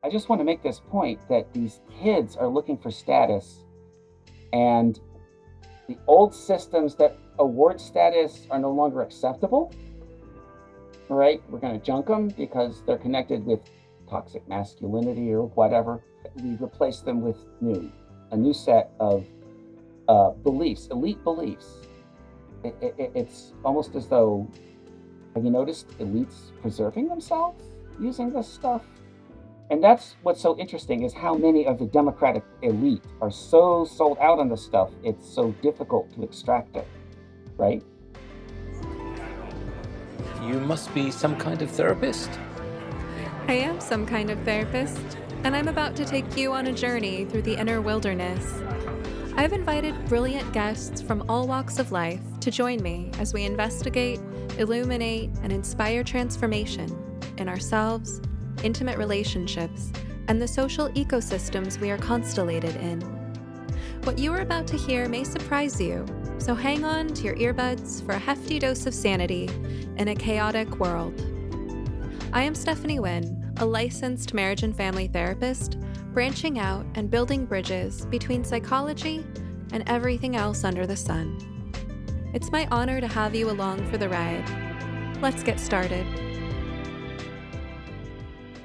I just want to make this point that these kids are looking for status, and the old systems that award status are no longer acceptable. Right? We're going to junk them because they're connected with toxic masculinity or whatever. We replace them with a new set of beliefs, elite beliefs. It's almost as though, have you noticed elites preserving themselves using this stuff? And that's what's so interesting, is how many of the democratic elite are so sold out on this stuff, it's so difficult to extract it, right? You must be some kind of therapist. I am some kind of therapist, and I'm about to take you on a journey through the inner wilderness. I've invited brilliant guests from all walks of life to join me as we investigate, illuminate, and inspire transformation in ourselves, intimate relationships, and the social ecosystems we are constellated in. What you are about to hear may surprise you, so hang on to your earbuds for a hefty dose of sanity in a chaotic world. I am Stephanie Wynn, a licensed marriage and family therapist, branching out and building bridges between psychology and everything else under the sun. It's my honor to have you along for the ride. Let's get started.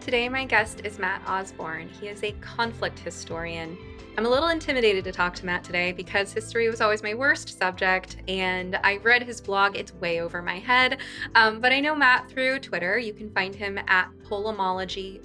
Today, my guest is Matt Osborne. He is a conflict historian. I'm a little intimidated to talk to Matt today because history was always my worst subject, and I read his blog. It's way over my head, but I know Matt through Twitter. You can find him at Polemology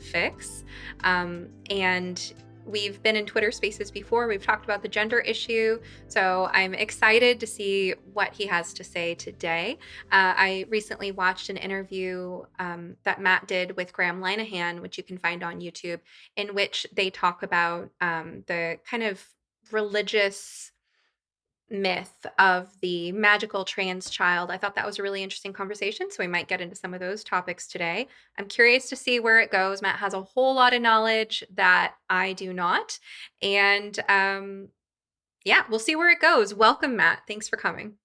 and we've been in Twitter spaces before. We've talked about the gender issue, so I'm excited to see what he has to say today. I recently watched an interview that Matt did with Graham Linehan, which you can find on YouTube, in which they talk about the kind of religious myth of the magical trans child. I thought that was a really interesting conversation, so we might get into some of those topics today. I'm curious to see where it goes. Matt has a whole lot of knowledge that I do not, and yeah, we'll see where it goes. Welcome, Matt. Thanks for coming.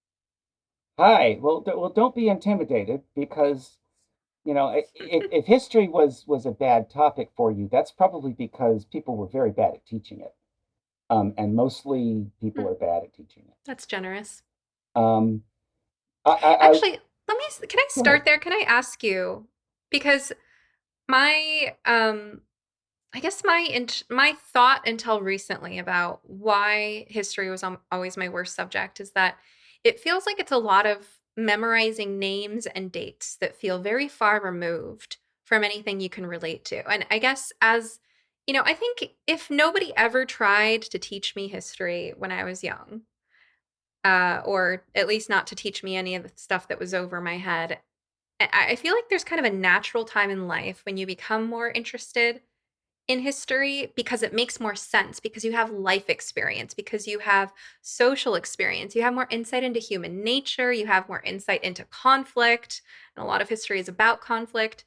Hi. Well, don't be intimidated, because if history was a bad topic for you, that's probably because people were very bad at teaching it. And mostly people are bad at teaching it. That's generous. Um, Actually, can I Go ahead. start there? Can I ask you, because my I guess my thought until recently about why history was always my worst subject is that it feels like it's a lot of memorizing names and dates that feel very far removed from anything you can relate to. And I guess, as you know, I think if nobody ever tried to teach me history when I was young, or at least not to teach me any of the stuff that was over my head, I feel like there's kind of a natural time in life when you become more interested in history because it makes more sense, because you have life experience, because you have social experience, you have more insight into human nature, you have more insight into conflict, and a lot of history is about conflict.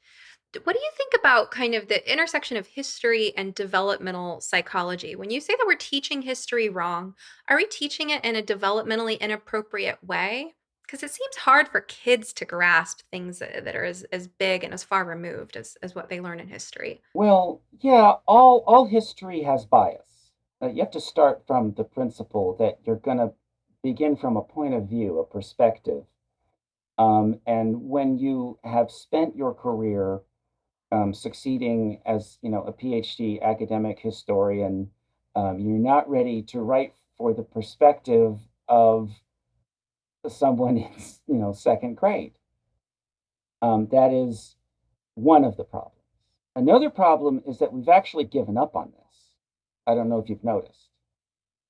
What do you think about kind of the intersection of history and developmental psychology? When you say that we're teaching history wrong, are we teaching it in a developmentally inappropriate way? Because it seems hard for kids to grasp things that are as big and as far removed as what they learn in history. Well, yeah, all history has bias. You have to start from the principle that you're going to begin from a point of view, a perspective. And when you have spent your career succeeding as, a PhD academic historian, you're not ready to write for the perspective of someone in, second grade. That is one of the problems. Another problem is that we've actually given up on this. I don't know if you've noticed,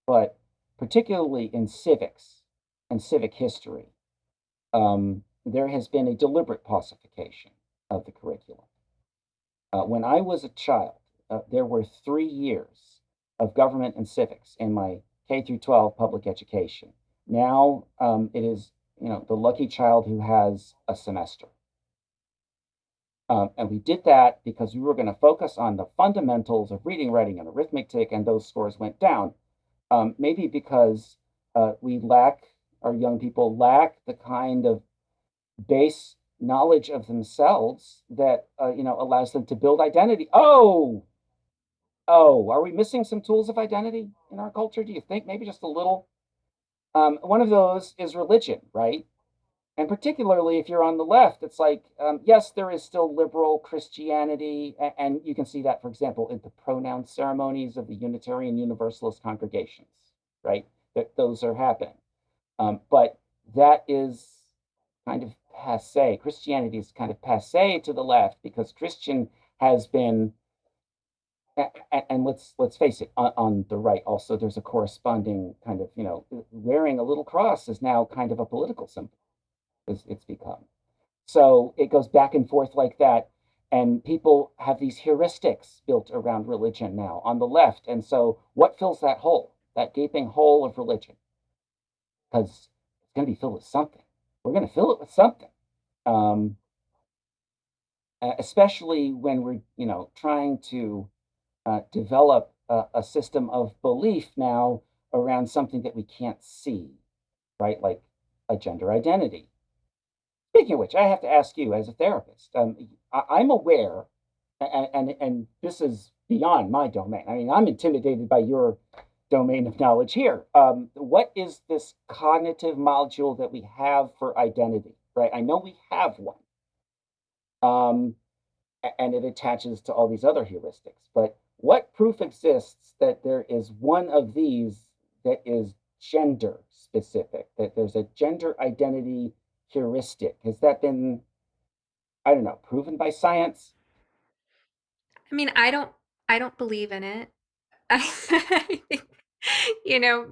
but particularly in civics and civic history, there has been a deliberate paucification of the curriculum. When I was a child, there were 3 years of government and civics in my K through 12 public education. Now it is, the lucky child who has a semester. And we did that because we were going to focus on the fundamentals of reading, writing, and arithmetic, and those scores went down. Maybe because our young people lack the kind of base knowledge of themselves that allows them to build identity. Oh, Oh, are we missing some tools of identity in our culture? Do you think maybe just a little? One of those is religion, right? And particularly if you're on the left, it's like, yes, there is still liberal Christianity, and you can see that, for example, in the pronoun ceremonies of the Unitarian Universalist congregations, right? That those are happening. But that is kind of passe. Christianity is kind of passe to the left because Christian has been, and let's face it, on the right also there's a corresponding kind of, wearing a little cross is now kind of a political symbol. It's become. So it goes back and forth like that. And people have these heuristics built around religion now on the left. And so what fills that hole, that gaping hole of religion? Because it's going to be filled with something. We're going to fill it with something. Um, Especially when we're, trying to develop a system of belief now around something that we can't see, right? Like a gender identity. Speaking of which, I have to ask you as a therapist. I'm aware, and this is beyond my domain. I mean, I'm intimidated by your domain of knowledge here. What is this cognitive module that we have for identity? Right? I know we have one, um, and it attaches to all these other heuristics. But what proof exists that there is one of these that is gender specific? That there's a gender identity heuristic? Has that been, I don't know, proven by science? I mean, I don't believe in it. I think,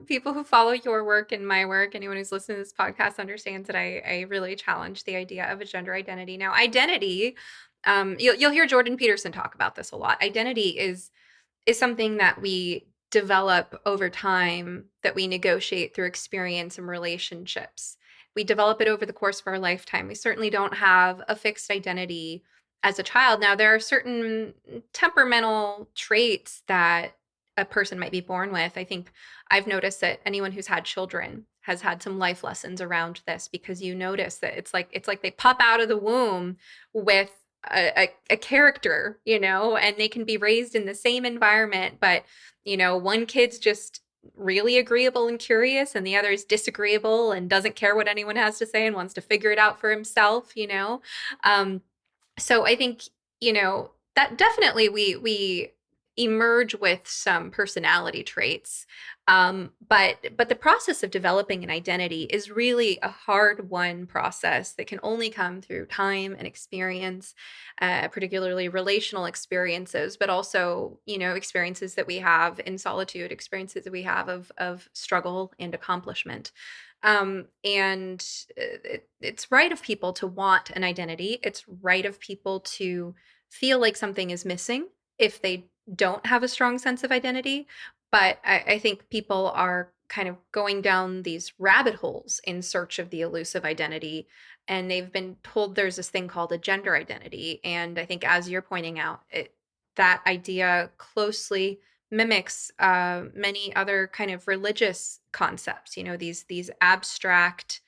people who follow your work and my work, anyone who's listening to this podcast understands that I really challenge the idea of a gender identity. Now, identity, you'll hear Jordan Peterson talk about this a lot. Identity is something that we develop over time, that we negotiate through experience and relationships. We develop it over the course of our lifetime. We certainly don't have a fixed identity as a child. Now, there are certain temperamental traits that a person might be born with. I think I've noticed that anyone who's had children has had some life lessons around this, because you notice that it's like they pop out of the womb with a character, and they can be raised in the same environment, but one kid's just really agreeable and curious, and the other is disagreeable and doesn't care what anyone has to say and wants to figure it out for himself. So I think, that definitely we emerge with some personality traits. But the process of developing an identity is really a hard won process that can only come through time and experience, particularly relational experiences, but also, experiences that we have in solitude, experiences that we have of struggle and accomplishment. And it's right of people to want an identity. It's right of people to feel like something is missing if they don't have a strong sense of identity. But I think people are kind of going down these rabbit holes in search of the elusive identity. And they've been told there's this thing called a gender identity. And I think, as you're pointing out, that idea closely mimics many other kind of religious concepts. These abstract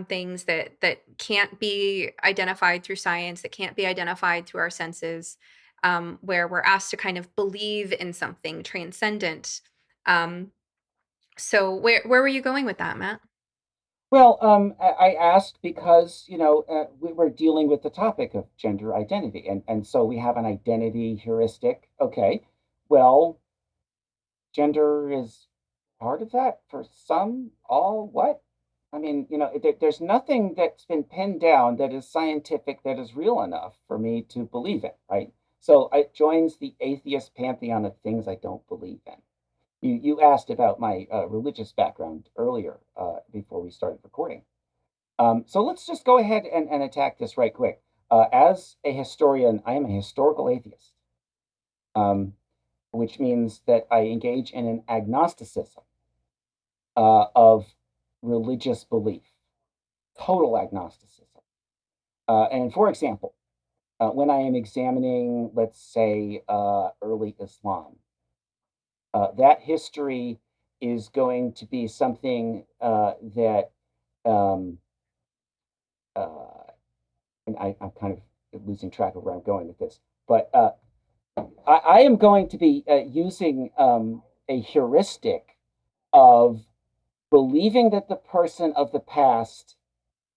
things that can't be identified through science, that can't be identified through our senses, where we're asked to kind of believe in something transcendent. Um, so where were you going with that, Matt? Well, I asked because, we were dealing with the topic of gender identity. And so we have an identity heuristic. Okay, well, gender is part of that for some, all, what? I mean, there's nothing that's been pinned down that is scientific, that is real enough for me to believe in, right? So it joins the atheist pantheon of things I don't believe in. You asked about my religious background earlier, before we started recording. So let's just go ahead and attack this right quick. As a historian, I am a historical atheist, um, which means that I engage in an agnosticism of religious belief, total agnosticism. And for example, when I am examining, let's say, early Islam, that history is going to be something that, um, and I'm kind of losing track of where I'm going with this, but I am going to be using a heuristic of believing that the person of the past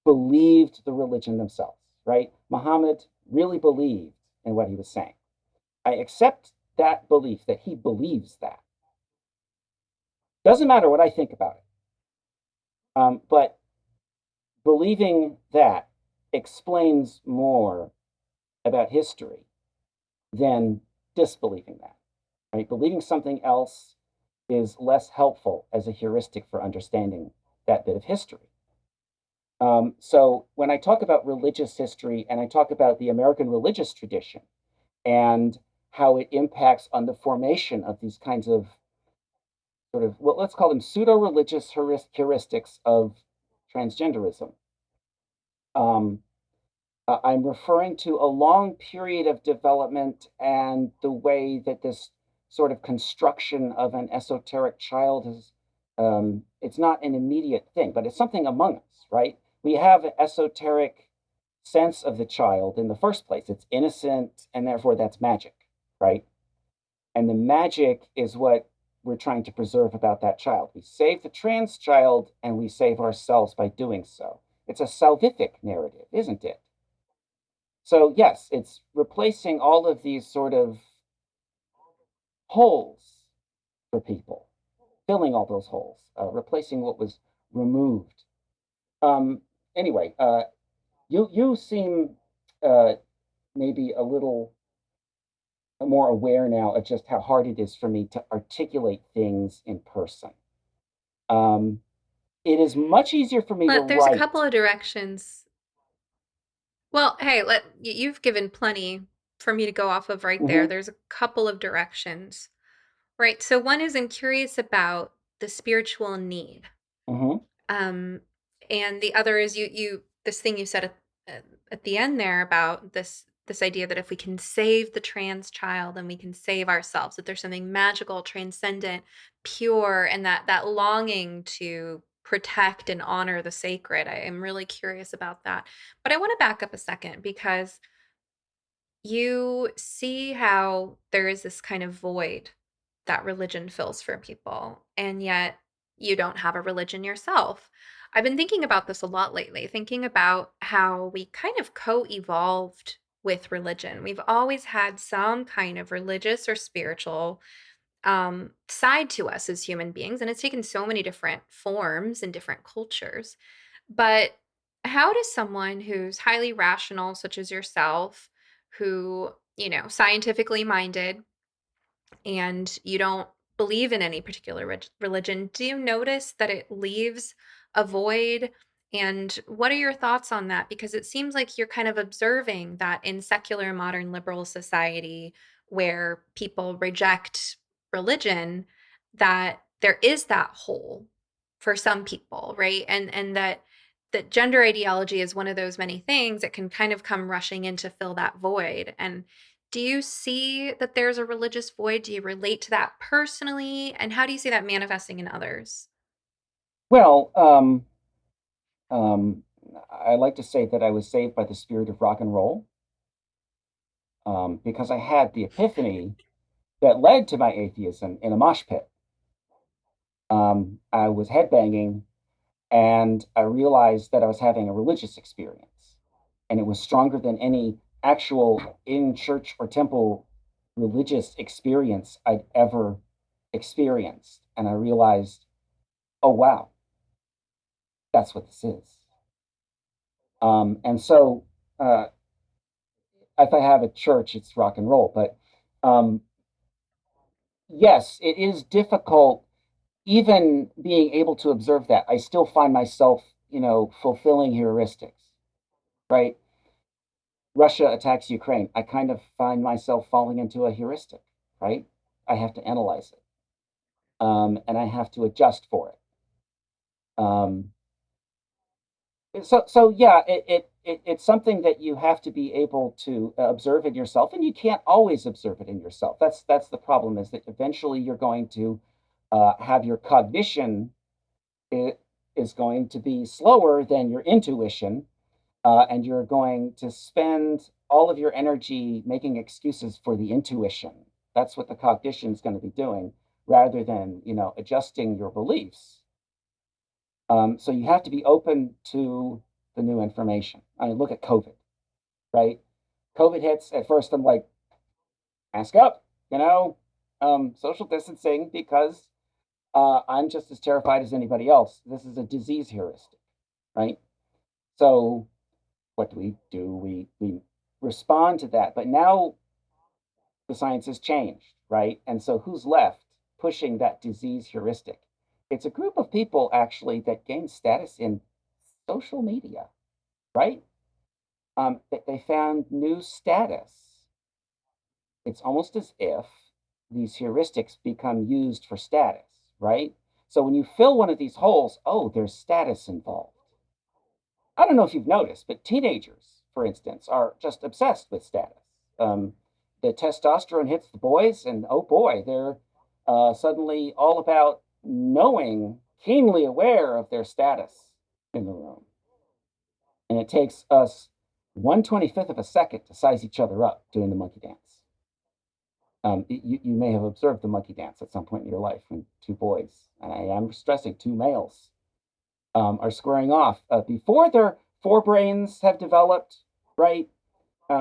believed the religion themselves, right? Muhammad really believed in what he was saying. I accept that belief that he believes that. Doesn't matter what I think about it. But believing that explains more about history than disbelieving that, right? Believing something else is less helpful as a heuristic for understanding that bit of history. So when I talk about religious history and I talk about the American religious tradition and how it impacts on the formation of these kinds of sort of, well, let's call them pseudo-religious heuristics of transgenderism. Um, I'm referring to a long period of development and the way that this sort of construction of an esoteric child is, it's not an immediate thing, but it's something among us, right? We have an esoteric sense of the child in the first place. It's innocent, and therefore that's magic, right? And the magic is what we're trying to preserve about that child. We save the trans child and we save ourselves by doing so. It's a salvific narrative, isn't it? So, yes, it's replacing all of these sort of holes for people, filling all those holes, replacing what was removed. Um, anyway, you seem uh, maybe a little more aware now of just how hard it is for me to articulate things in person. Um, it is much easier for me to But there's a couple write. of directions. Well, hey, you've given plenty for me to go off of right there. Hmm. There's a couple of directions. Right. So one is I'm curious about the spiritual need. Hmm. Um, and the other is you this thing you said at the end there about this idea that if we can save the trans child, then we can save ourselves, that there's something magical, transcendent, pure, and that longing to protect and honor the sacred. I am really curious about that. But I want to back up a second because you see how there is this kind of void that religion fills for people, and yet you don't have a religion yourself. I've been thinking about this a lot lately, thinking about how we kind of co evolved with religion. We've always had some kind of religious or spiritual side to us as human beings, and it's taken so many different forms in different cultures. But how does someone who's highly rational, such as yourself, who, scientifically minded, and you don't believe in any particular religion, do you notice that it leaves a void? And what are your thoughts on that? Because it seems like you're kind of observing that in secular modern liberal society where people reject religion, that there is that hole for some people, right? And that gender ideology is one of those many things that can kind of come rushing in to fill that void. And do you see that there's a religious void? Do you relate to that personally? And how do you see that manifesting in others? Well, um, I like to say that I was saved by the spirit of rock and roll because I had the epiphany that led to my atheism in a mosh pit. I was headbanging and I realized that I was having a religious experience, and it was stronger than any actual in church or temple religious experience I'd ever experienced. And I realized, oh, wow, that's what this is. And so, uh, if I have a church, it's rock and roll. But um, yes, it is difficult, even being able to observe that. I still find myself, fulfilling heuristics, right? Russia attacks Ukraine. I kind of find myself falling into a heuristic, right? I have to analyze it, and I have to adjust for it. Um, so yeah, it's something that you have to be able to observe in yourself, and you can't always observe it in yourself. That's the problem, is that eventually you're going to have your cognition, it is going to be slower than your intuition, and you're going to spend all of your energy making excuses for the intuition. That's what the cognition is going to be doing, rather than adjusting your beliefs. So you have to be open to the new information. I mean, look at COVID, right? COVID hits. At first, I'm like, mask up, social distancing, because I'm just as terrified as anybody else. This is a disease heuristic, right? So what do we do? We respond to that. But now the science has changed, right? And so who's left pushing that disease heuristic? It's a group of people actually that gain status in social media, right? They found new status. It's almost as if these heuristics become used for status, right? So when you fill one of these holes, oh, there's status involved. I don't know if you've noticed, but teenagers, for instance, are just obsessed with status. Um, the testosterone hits the boys, and oh boy, they're suddenly all about knowing, keenly aware of their status in the room. And it takes us 1/25th of a second to size each other up doing the monkey dance. You may have observed the monkey dance at some point in your life when two boys, and I am stressing two males, are squaring off before their forebrains have developed, right?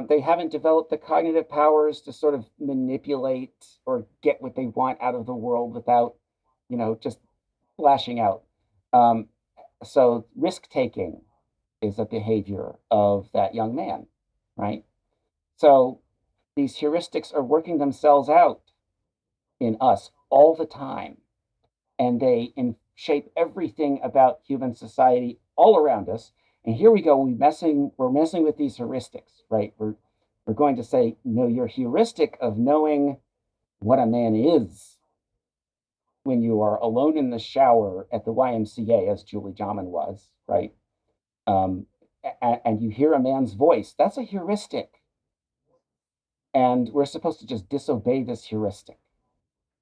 They haven't developed the cognitive powers to sort of manipulate or get what they want out of the world without, just flashing out. Um, so risk taking is a behavior of that young man, right? So these heuristics are working themselves out in us all the time, and they shape everything about human society all around us. And here we go, we're messing with these heuristics, right? We're going to say, no, your heuristic of knowing what a man is when you are alone in the shower at the YMCA, as Julie Jamin was, right? Um, and you hear a man's voice, that's a heuristic. And we're supposed to just disobey this heuristic.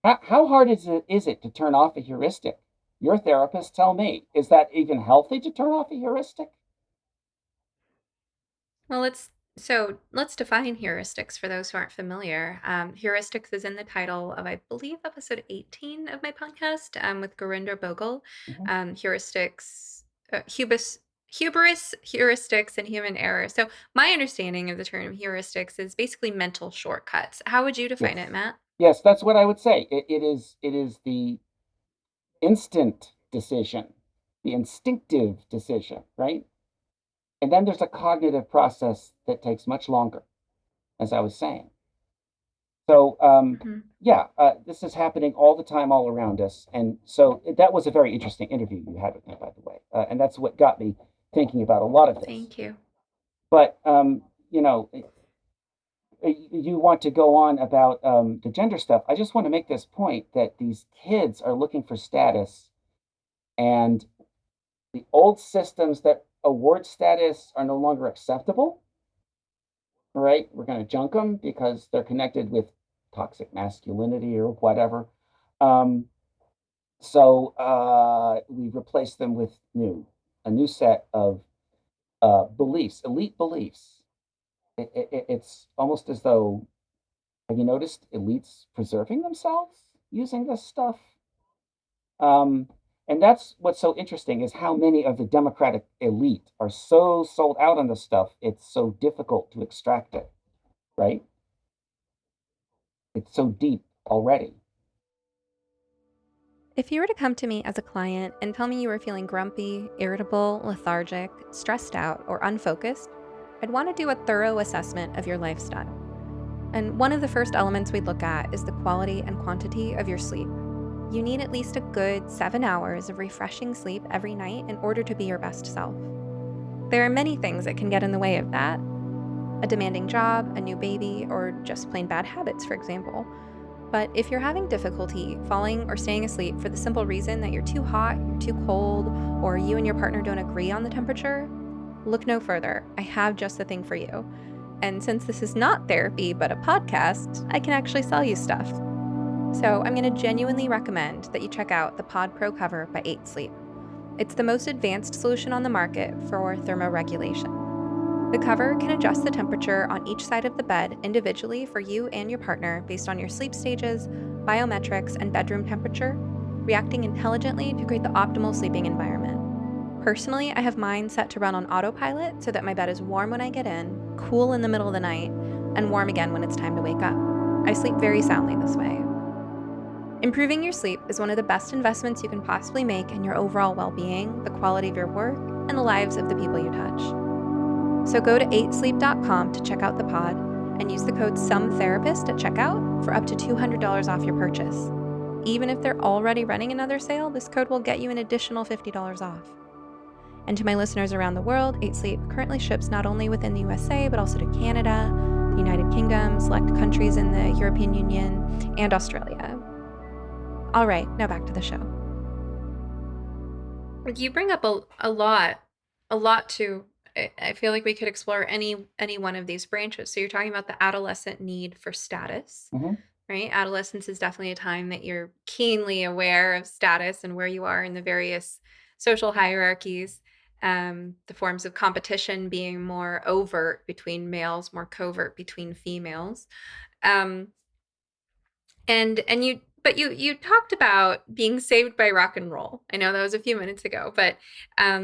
How hard is it to turn off a heuristic? Your therapist, tell me, is that even healthy to turn off a heuristic? Well, let's define heuristics for those who aren't familiar. Heuristics is in the title of, I believe, episode 18 of my podcast with Gurinder Bogle. Mhm. Heuristics, hubris, heuristics, and human error. So my understanding of the term heuristics is basically mental shortcuts. How would you define it, Yes. Matt? Yes, that's what I would say. It is the instant decision, the instinctive decision, right? And then there's a cognitive process that takes much longer, as I was saying. So, Mhm. yeah, this is happening all the time, all around us. And so that was a very interesting interview you had with me, by the way. And that's what got me thinking about a lot of this. Thank you. But, you want to go on about the gender stuff. I just want to make this point that these kids are looking for status, and the old systems that award status are no longer acceptable, right? We're going to junk them because they're connected with toxic masculinity or whatever. Um, so we replace them with a new set of beliefs, elite beliefs. It's almost as though, have you noticed elites preserving themselves using this stuff? Um, and that's what's so interesting is how many of the Democratic elite are so sold out on this stuff, it's so difficult to extract it, right? It's so deep already. If you were to come to me as a client and tell me you were feeling grumpy, irritable, lethargic, stressed out, or unfocused, I'd want to do a thorough assessment of your lifestyle. And one of the first elements we'd look at is the quality and quantity of your sleep. You need at least a good 7 hours of refreshing sleep every night in order to be your best self. There are many things that can get in the way of that: a demanding job, a new baby, or just plain bad habits, for example. But if you're having difficulty falling or staying asleep for the simple reason that you're too hot, you're too cold, or you and your partner don't agree on the temperature, look no further. I have just the thing for you. And since this is not therapy but a podcast, I can actually sell you stuff. So I'm going to genuinely recommend that you check out the Pod Pro cover by 8 Sleep. It's the most advanced solution on the market for thermoregulation. The cover can adjust the temperature on each side of the bed individually for you and your partner based on your sleep stages, biometrics, and bedroom temperature, reacting intelligently to create the optimal sleeping environment. Personally, I have mine set to run on autopilot so that my bed is warm when I get in, cool in the middle of the night, and warm again when it's time to wake up. I sleep very soundly this way. Improving your sleep is one of the best investments you can possibly make in your overall well-being, the quality of your work, and the lives of the people you touch. So go to 8sleep.com to check out the pod and use the code SOMETHERAPIST at checkout for up to $200 off your purchase. Even if they're already running another sale, this code will get you an additional $50 off. And to my listeners around the world, 8sleep currently ships not only within the USA, but also to Canada, the United Kingdom, select countries in the European Union, and Australia. All right, now back to the show. You bring up a lot to. I feel like we could explore any one of these branches. So you're talking about the adolescent need for status, Hmm. right? Adolescence is definitely a time that you're keenly aware of status and where you are in the various social hierarchies. The forms of competition being more overt between males, more covert between females. Um, and you talked about being saved by rock and roll. I know that was a few minutes ago, but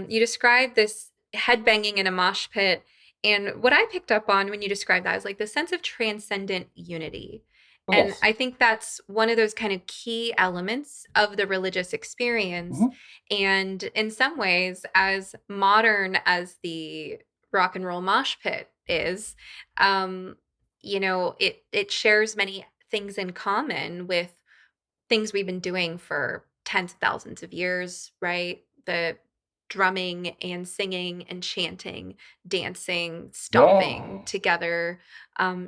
you described this headbanging in a mosh pit. And what I picked up on when you described that is like the sense of transcendent unity. Oh, And yes. I think that's one of those kind of key elements of the religious experience. Hmm. And in some ways, as modern as the rock and roll mosh pit is, um, it shares many things in common with things we've been doing for tens of thousands of years, right? The drumming and singing and chanting, dancing, stomping Yeah. together,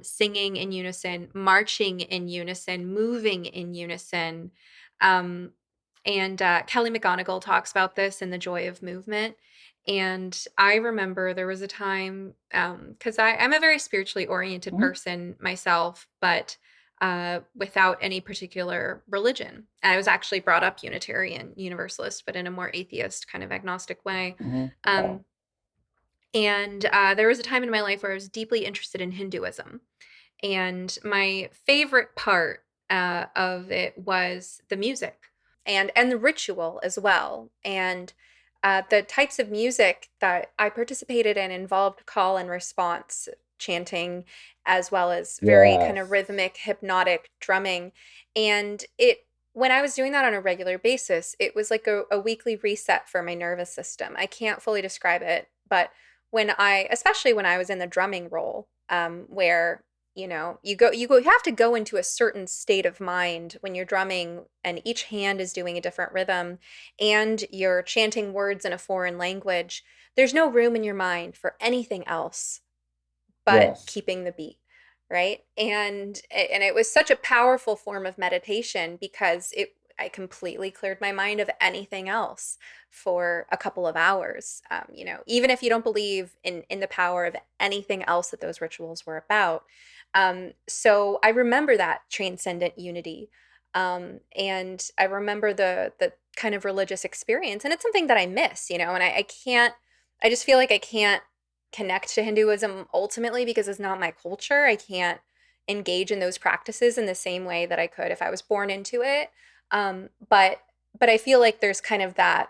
singing in unison, marching in unison, moving in unison. Um, and Kelly McGonigal talks about this in The Joy of Movement. And I remember there was a time, because I'm a very spiritually oriented Hmm. person myself, but without any particular religion. I was actually brought up Unitarian Universalist, but in a more atheist kind of agnostic way. Hmm. Wow. Um, and there was a time in my life where I was deeply interested in Hinduism. And my favorite part of it was the music and the ritual as well. And the types of music that I participated in involved call and response chanting, as well as very kind of Yes. rhythmic, hypnotic drumming. And when I was doing that on a regular basis, it was like a weekly reset for my nervous system. I can't fully describe it, but especially when I was in the drumming role, where you have to go into a certain state of mind when you're drumming, and each hand is doing a different rhythm, and you're chanting words in a foreign language. There's no room in your mind for anything else but Yes. keeping the beat, right? And it was such a powerful form of meditation because it I completely cleared my mind of anything else for a couple of hours. Even if you don't believe in the power of anything else that those rituals were about. So I remember that transcendent unity, and I remember the kind of religious experience, and it's something that I miss, and I can't. I just feel like I can't connect to Hinduism ultimately because it's not my culture. I can't engage in those practices in the same way that I could if I was born into it. But I feel like there's kind of that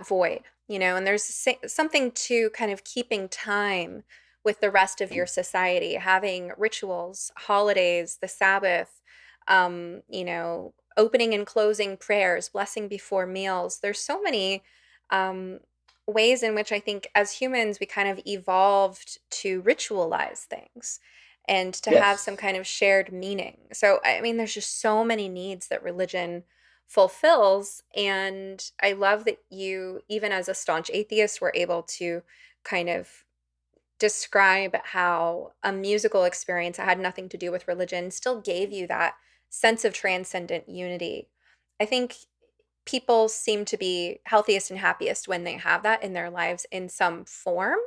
void, and there's something to kind of keeping time with the rest of your society, having rituals, holidays, the Sabbath, opening and closing prayers, blessing before meals. There's so many um, ways in which I think as humans we kind of evolved to ritualize things and to have some Yes. kind of shared meaning. So, I mean, there's just so many needs that religion fulfills. And I love that you, even as a staunch atheist, were able to kind of describe how a musical experience that had nothing to do with religion still gave you that sense of transcendent unity. I think people seem to be healthiest and happiest when they have that in their lives in some form.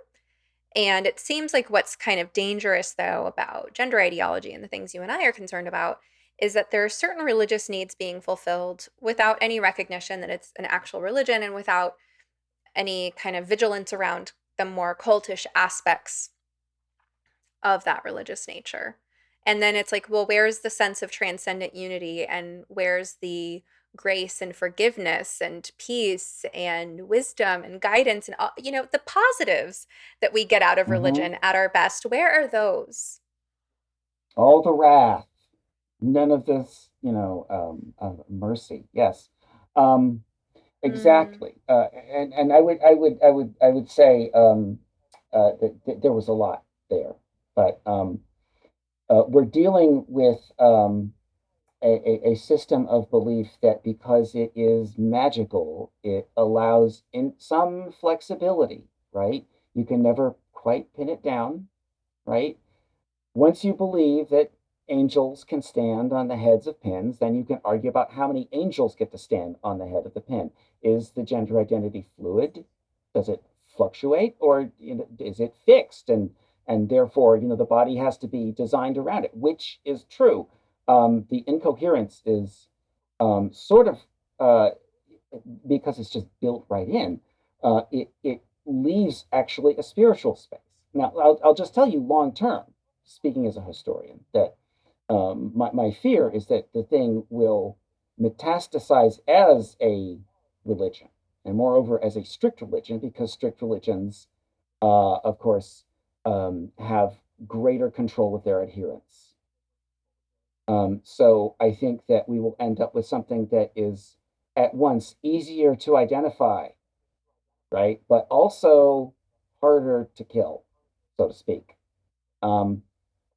And it seems like what's kind of dangerous, though, about gender ideology and the things you and I are concerned about is that there are certain religious needs being fulfilled without any recognition that it's an actual religion and without any kind of vigilance around the more cultish aspects of that religious nature. And then it's like, well, where's the sense of transcendent unity and where's the grace and forgiveness and peace and wisdom and guidance and all, the positives that we get out of Hmm. religion at our best? Where are those? All the wrath, none of this, mercy. Yes, um, Mm, exactly. And I would say that there was a lot there, but we're dealing with a system of belief that because it is magical, it allows in some flexibility, right? You can never quite pin it down, right? Once you believe that angels can stand on the heads of pins, then you can argue about how many angels get to stand on the head of the pin. Is the gender identity fluid? Does it fluctuate, or is it fixed? And therefore, the body has to be designed around it, which is true. The incoherence is sort of uh, because it's just built right in. It leaves actually a spiritual space. Now, I'll just tell you long term, speaking as a historian, that my fear is that the thing will metastasize as a religion, and moreover as a strict religion, because strict religions, of course, have greater control of their adherents. So I think that we will end up with something that is at once easier to identify, right, but also harder to kill, so to speak. Um,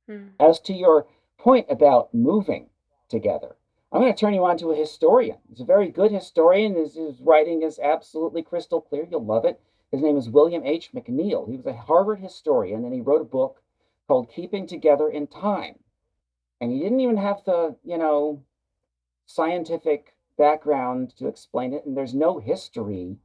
mm, As to your point about moving together, I'm going to turn you on to a historian. He's a very good historian. His writing is absolutely crystal clear. You'll love it. His name is William H. McNeill. He was a Harvard historian, and he wrote a book called Keeping Together in Time. And he didn't even have the, scientific background to explain it. And there's no history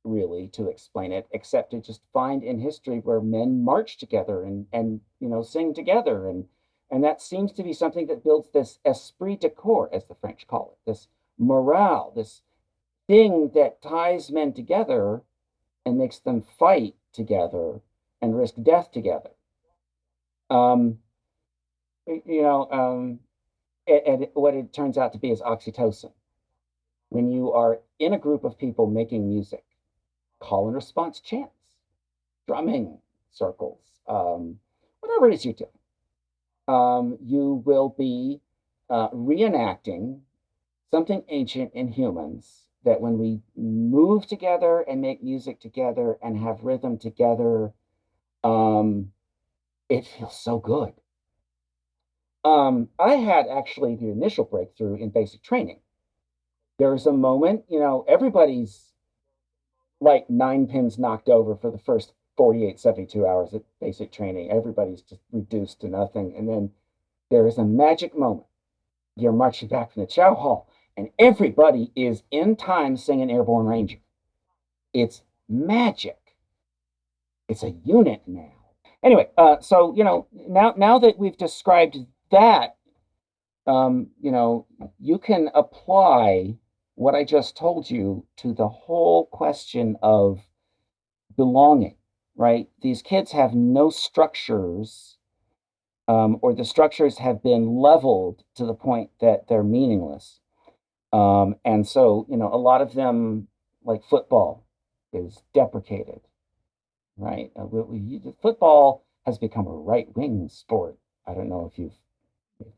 really to explain it, except to just find in history where men march together and sing together, and that seems to be something that builds this esprit de corps, as the French call it, this morale, this thing that ties men together and makes them fight together and risk death together. Um, you know, and what it turns out to be is oxytocin. When you are in a group of people making music, call and response chants, drumming circles, whatever it is you do, you will be reenacting something ancient in humans that when we move together and make music together and have rhythm together, um, it feels so good. I had actually the initial breakthrough in basic training. There's a moment, everybody's like nine pins knocked over for the first 48, 72 hours of basic training. Everybody's just reduced to nothing. And then there is a magic moment. You're marching back from the chow hall, and everybody is in time singing Airborne Ranger. It's magic. It's a unit now. Anyway, so now that we've described that, you can apply what I just told you to the whole question of belonging, right? These kids have no structures, or the structures have been leveled to the point that they're meaningless. And so, a lot of them, like football, is deprecated, right? Football has become a right wing sport. I don't know if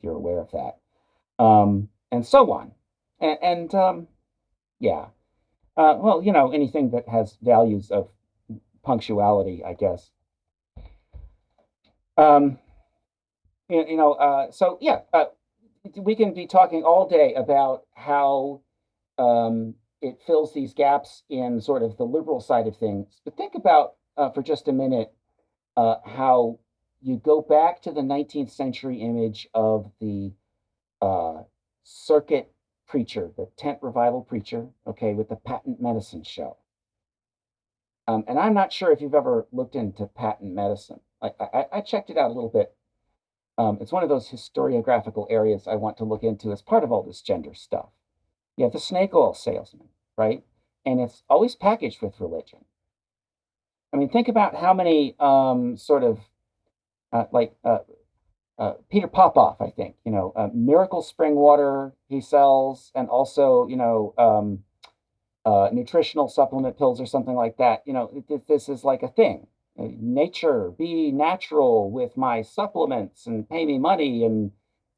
you're aware of that, and so on, and yeah. Well, anything that has values of punctuality, I guess. Um, so yeah, we can be talking all day about how it fills these gaps in sort of the liberal side of things. But think about for just a minute how you go back to the 19th century image of the uh, circuit preacher, the tent revival preacher, okay, with the patent medicine show. And I'm not sure if you've ever looked into patent medicine. I checked it out a little bit. It's one of those historiographical areas I want to look into as part of all this gender stuff. You have the snake oil salesman, right? And it's always packaged with religion. I mean, think about how many sort of like Peter Popoff, I think, Miracle Spring Water he sells, and also, nutritional supplement pills or something like that. This is like a thing. Nature, be natural with my supplements and pay me money. And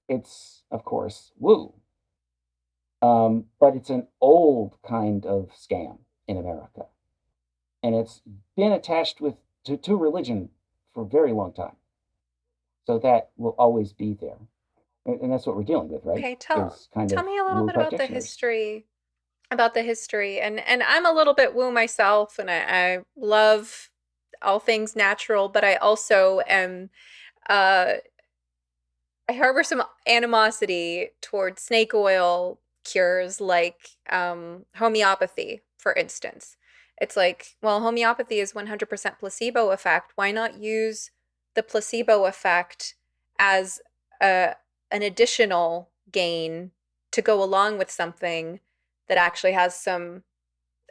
it's, of course, woo. But it's an old kind of scam in America. And it's been attached to religion for a very long time. So that will always be there. And that's what we're dealing with, right? Okay, Is kind tell of me a little woo bit about the practitioners. history, and I'm a little bit woo myself, and I love all things natural, but I also am uh I harbor some animosity towards snake oil cures like homeopathy, for instance. It's like, well, homeopathy is 100% placebo effect. Why not use the placebo effect as a, an additional gain to go along with something that actually has some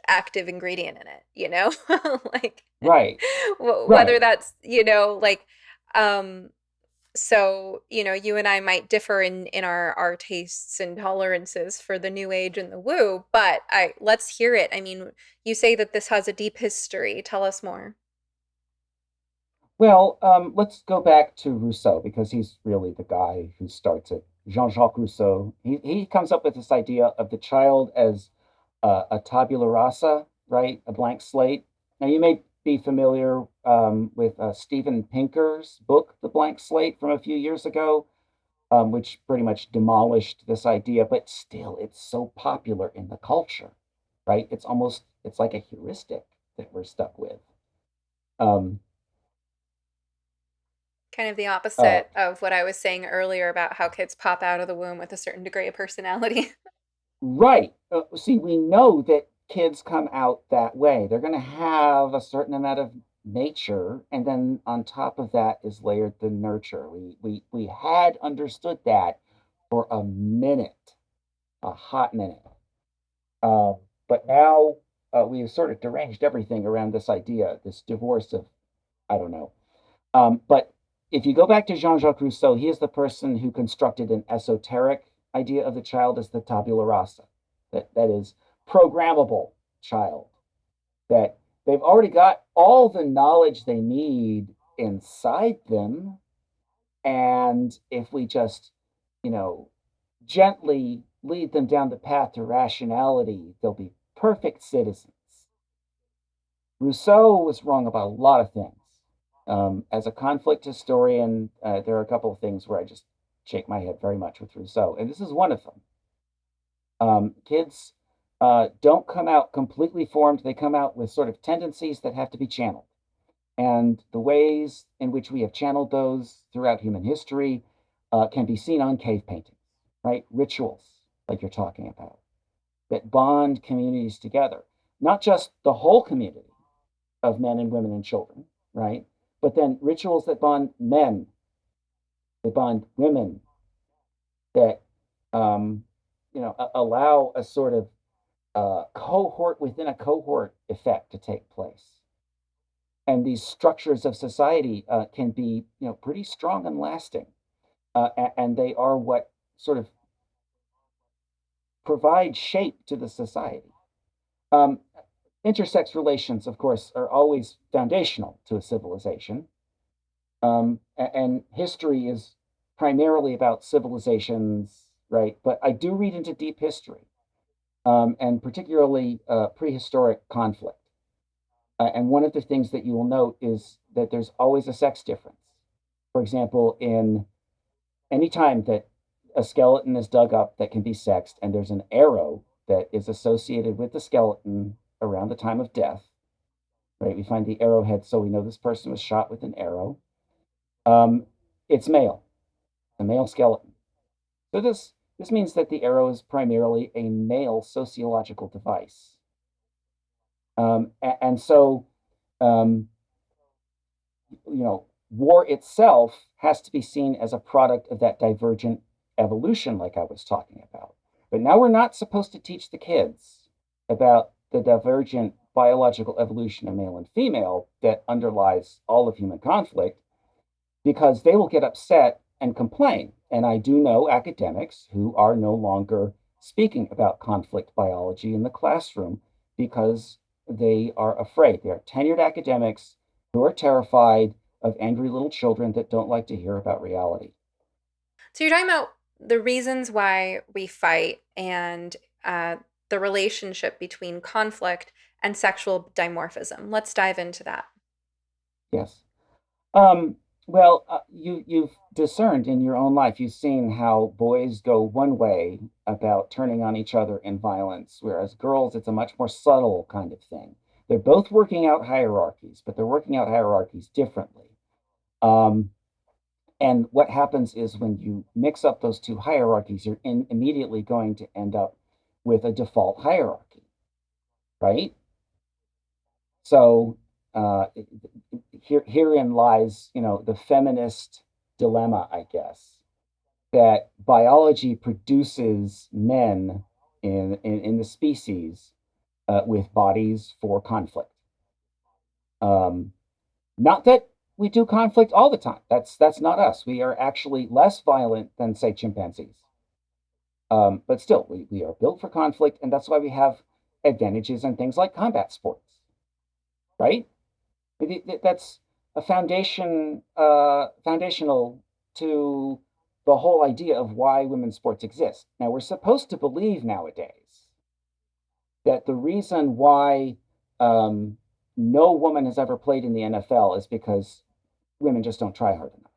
active ingredient in it, you know? Like, Right, whether right. that's, like, um, so, you and I might differ in our tastes and tolerances for the new age and the woo, but I let's hear it. I mean, you say that this has a deep history. Tell us more. Well, let's go back to Rousseau because he's really the guy who starts it. Jean-Jacques Rousseau. He comes up with this idea of the child as a tabula rasa, right? A blank slate. Now, you may be familiar with Steven Pinker's book, The Blank Slate, from a few years ago, which pretty much demolished this idea, but still, it's so popular in the culture, right? It's like a heuristic that we're stuck with. Um, Kind of the uh, opposite of what I was saying earlier about how kids pop out of the womb with a certain degree of personality. Right. See, we know that kids come out that way. They're going to have a certain amount of nature, and then on top of that is layered the nurture. We had understood that for a minute, a hot minute. Uh, but now we've sort of deranged everything around this idea, this divorce of, I don't know. But if you go back to Jean-Jacques Rousseau, he is the person who constructed an esoteric idea of the child as the tabula rasa, that is programmable child, that they've already got all the knowledge they need inside them. And if we just, you know, gently lead them down the path to rationality, they'll be perfect citizens. Rousseau was wrong about a lot of things. As a conflict historian, there are a couple of things where I just shake my head very much with Rousseau, and this is one of them. Kids don't come out completely formed, they come out with sort of tendencies that have to be channeled. And the ways in which we have channeled those throughout human history can be seen on cave paintings, right? Rituals, like you're talking about, that bond communities together, not just the whole community of men and women and children, right? But then rituals that bond men, that bond women, that um, allow a sort of cohort within a cohort effect to take place. And these structures of society can be, pretty strong and lasting, and they are what sort of provide shape to the society. Um, Intersex relations, of course, are always foundational to a civilization. And history is primarily about civilizations, right? But I do read into deep history, and particularly prehistoric conflict. And one of the things that you will note is that there's always a sex difference. For example, in any time that a skeleton is dug up that can be sexed, and there's an arrow that is associated with the skeleton around the time of death, right? We find the arrowhead, so we know this person was shot with an arrow. Um, it's male, a male skeleton. So this means that the arrow is primarily a male sociological device. And so, um, war itself has to be seen as a product of that divergent evolution, like I was talking about. But now we're not supposed to teach the kids about the divergent biological evolution of male and female that underlies all of human conflict, because they will get upset and complain. And I do know academics who are no longer speaking about conflict biology in the classroom because they are afraid. They are tenured academics who are terrified of angry little children that don't like to hear about reality. So you're talking about the reasons why we fight and uh, the relationship between conflict and sexual dimorphism. Let's dive into that. Yes. Um, well, you've discerned in your own life, you've seen how boys go one way about turning on each other in violence, whereas girls, it's a much more subtle kind of thing. They're both working out hierarchies, but they're working out hierarchies differently. Um, and what happens is when you mix up those two hierarchies, immediately going to end up with a default hierarchy, right? So herein lies, the feminist dilemma, I guess, that biology produces men in the species with bodies for conflict. Um, Not that we do conflict all the time. That's not us. We are actually less violent than, say, chimpanzees. But still, we are built for conflict, and that's why we have advantages in things like combat sports, right? That's a foundational to the whole idea of why women's sports exist. Now, we're supposed to believe nowadays that the reason why no woman has ever played in the NFL is because women just don't try hard enough,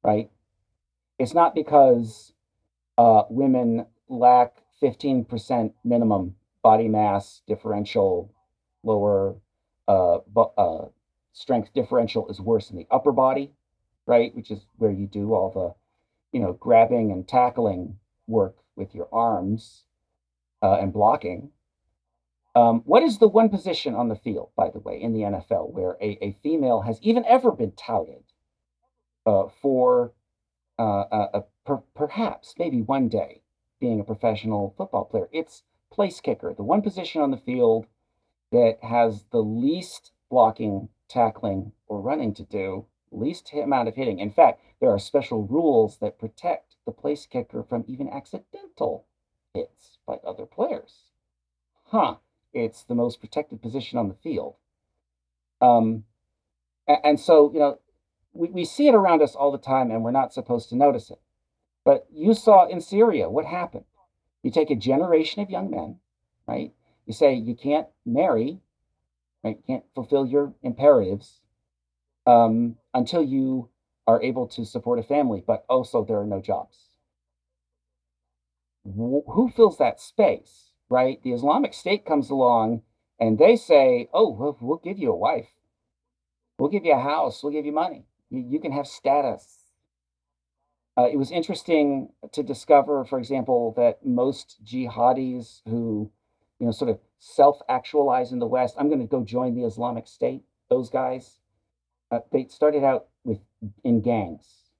right? It's not because women lack 15% minimum body mass differential, lower strength differential is worse in the upper body, right? Which is where you do all the, grabbing and tackling work with your arms and blocking. What is the one position on the field, by the way, in the NFL where a female has even ever been touted for perhaps, maybe one day, being a professional football player? It's place kicker, the one position on the field that has the least blocking, tackling, or running to do, least amount of hitting. In fact, there are special rules that protect the place kicker from even accidental hits by other players. Huh. It's the most protected position on the field. Um, and so, we see it around us all the time, and we're not supposed to notice it. But you saw in Syria what happened. You take a generation of young men, right? You say you can't marry, right? You can't fulfill your imperatives until you are able to support a family, but also there are no jobs. Who fills that space, right? The Islamic State comes along and they say, oh, we'll give you a wife. We'll give you a house. We'll give you money. You can have status. It was interesting to discover, for example, that most jihadis who, sort of self-actualize in the West, I'm going to go join the Islamic State, those guys, they started out in gangs,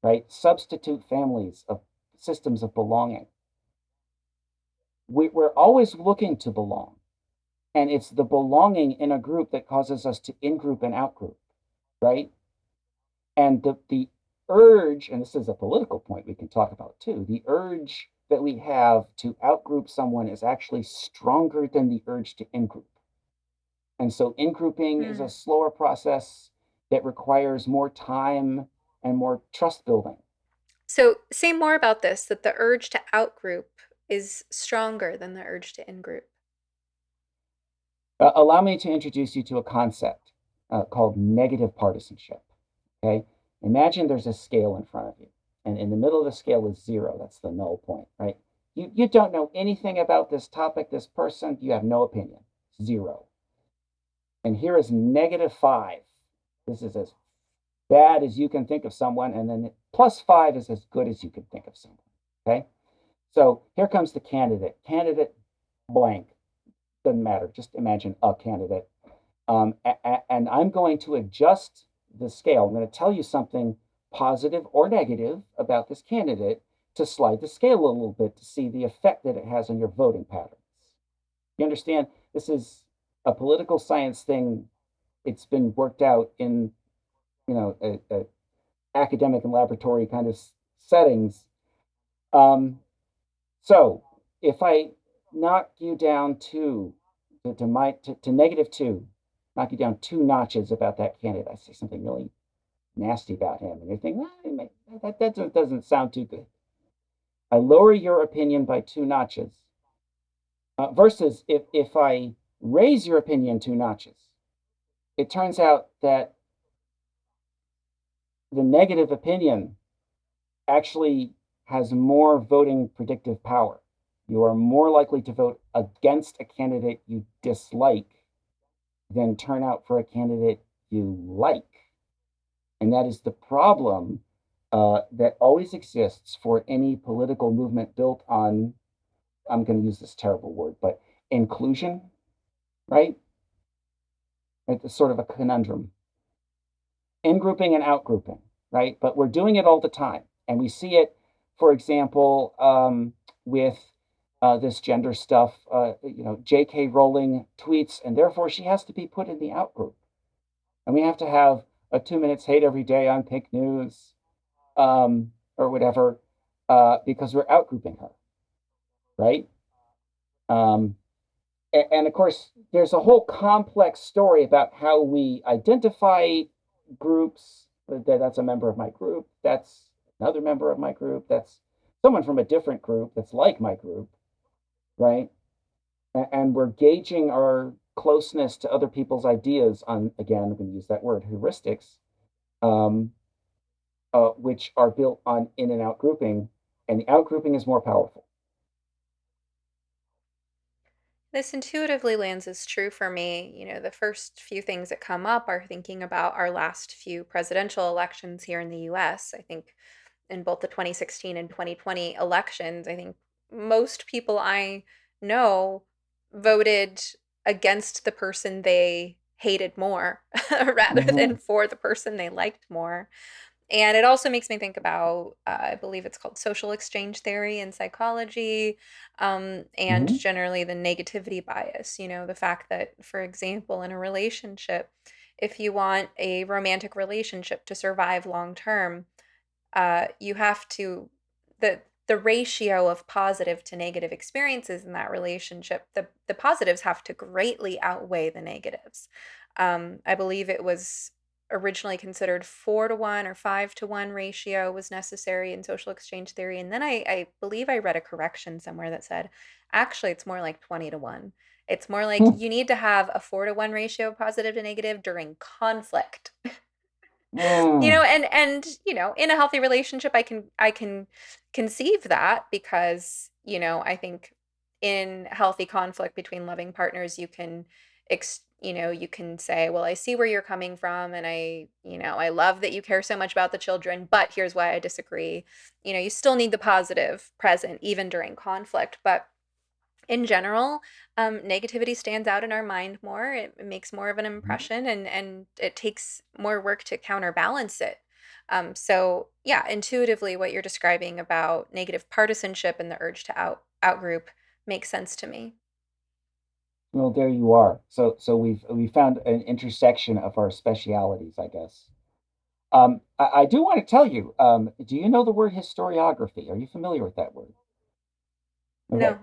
right? Substitute families of systems of belonging. We're always looking to belong. And it's the belonging in a group that causes us to in-group and out-group, right? And the urge, and this is a political point we can talk about too, the urge that we have to outgroup someone is actually stronger than the urge to in-group. And so in-grouping is a slower process that requires more time and more trust building. So say more about this, that the urge to outgroup is stronger than the urge to in-group. Allow me to introduce you to a concept called negative partisanship. Okay, imagine there's a scale in front of you, and in the middle of the scale is zero. That's the null point, right? You don't know anything about this topic, this person. You have no opinion. Zero. And here is -5. This is as bad as you can think of someone, and then +5 is as good as you can think of someone. Okay, so here comes the candidate. Candidate blank. Doesn't matter. Just imagine a candidate. And I'm going to adjust the scale. I'm going to tell you something positive or negative about this candidate to slide the scale a little bit to see the effect that it has on your voting patterns. You understand? This is a political science thing. It's been worked out in, a academic and laboratory kind of settings. Um, so if I knock you down to negative two, knock you down two notches about that candidate, I say something really nasty about him, and you're thinking, that doesn't sound too good. I lower your opinion by two notches. Versus if I raise your opinion two notches, it turns out that the negative opinion actually has more voting predictive power. You are more likely to vote against a candidate you dislike than turn out for a candidate you like. And that is the problem that always exists for any political movement built on, I'm going to use this terrible word, but inclusion, right? It's sort of a conundrum. In-grouping and out-grouping, right? But we're doing it all the time. And we see it, for example, with this gender stuff. J.K. Rowling tweets, and therefore she has to be put in the out-group. And we have to have a 2 minutes hate every day on Pink News or whatever because we're out-grouping her, right? And of course, there's a whole complex story about how we identify groups. That's a member of my group. That's another member of my group. That's someone from a different group that's like my group, right? And we're gauging our closeness to other people's ideas on, again, I'm going to use that word, heuristics, which are built on in and out grouping. And the out grouping is more powerful. This intuitively lands as true for me. The first few things that come up are thinking about our last few presidential elections here in the US. I think in both the 2016 and 2020 elections, I think most people I know voted against the person they hated more rather Mm-hmm. than for the person they liked more. And it also makes me think about, I believe it's called social exchange theory in psychology, and Mm-hmm. generally the negativity bias. The fact that, for example, in a relationship, if you want a romantic relationship to survive long term, you have to the ratio of positive to negative experiences in that relationship, the positives have to greatly outweigh the negatives. I believe it was originally considered 4-to-1 or 5-to-1 ratio was necessary in social exchange theory, and then I believe I read a correction somewhere that said actually it's more like 20-to-1. It's more like you need to have a 4-to-1 ratio of positive to negative during conflict. Mm-hmm. And in a healthy relationship I can conceive that because I think in healthy conflict between loving partners you can say, well, I see where you're coming from, and I love that you care so much about the children, but here's why I disagree. You still need the positive present even during conflict, but in general, negativity stands out in our mind more. It makes more of an impression, and it takes more work to counterbalance it. So yeah, intuitively, what you're describing about negative partisanship and the urge to outgroup makes sense to me. Well, there you are. So we found an intersection of our specialities, I guess. I do want to tell you, do you know the word historiography? Are you familiar with that word? Okay. No.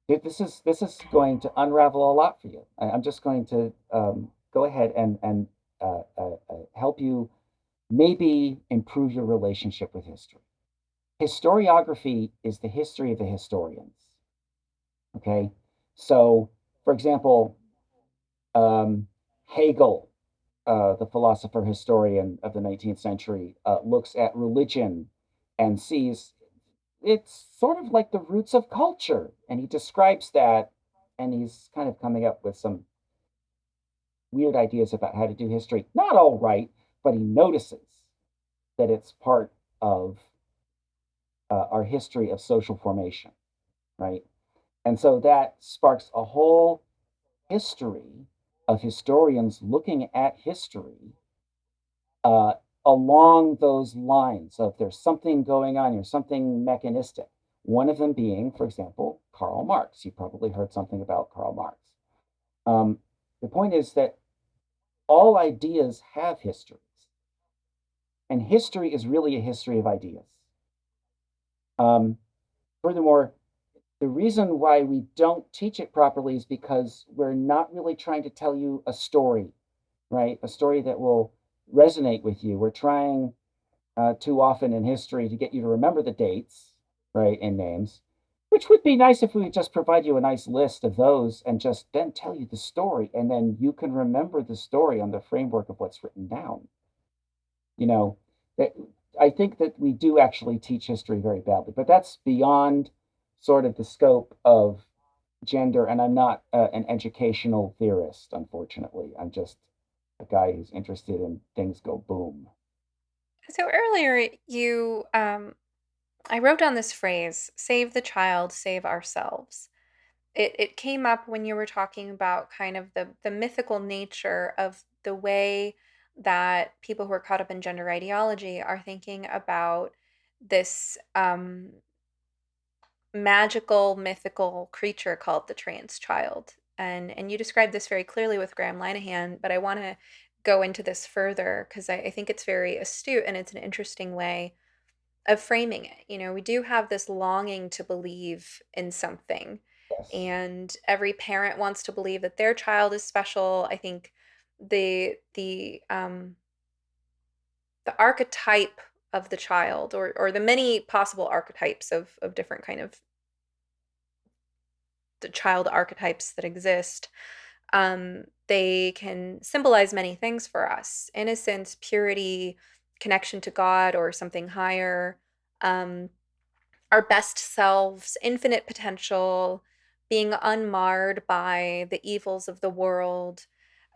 This is going to unravel a lot for you. I'm just going to go ahead and help you maybe improve your relationship with history. Historiography is the history of the historians. Okay. So, for example, Hegel, the philosopher historian of the 19th century, looks at religion and sees it's sort of like the roots of culture. And he describes that, and he's kind of coming up with some weird ideas about how to do history. Not all right, but he notices that it's part of our history of social formation, right? And so that sparks a whole history of historians looking at history uh, along those lines of there's something going on here, something mechanistic. One of them being, for example, Karl Marx. You probably heard something about Karl Marx. Um, the point is that all ideas have histories, and history is really a history of ideas. Um, Furthermore, the reason why we don't teach it properly is because we're not really trying to tell you a story, right? A story that will resonate with you. We're trying too often in history to get you to remember the dates, right, and names, which would be nice if we would just provide you a nice list of those and just then tell you the story, and then you can remember the story on the framework of what's written down. You know, that I think that we do actually teach history very badly, but that's beyond sort of the scope of gender. And I'm not an educational theorist, unfortunately. I'm just a guy who's interested in things go boom. So earlier, I wrote down this phrase, save the child, save ourselves. It came up when you were talking about kind of the mythical nature of the way that people who are caught up in gender ideology are thinking about this magical, mythical creature called the trans child. And you described this very clearly with Graham Linehan, but I want to go into this further because I think it's very astute and it's an interesting way of framing it. You know, we do have this longing to believe in something, Yes. and every parent wants to believe that their child is special. I think the archetype of the child, or the many possible archetypes of different kind of the child archetypes that exist, they can symbolize many things for us: innocence, purity, connection to God or something higher, um, our best selves, infinite potential, being unmarred by the evils of the world,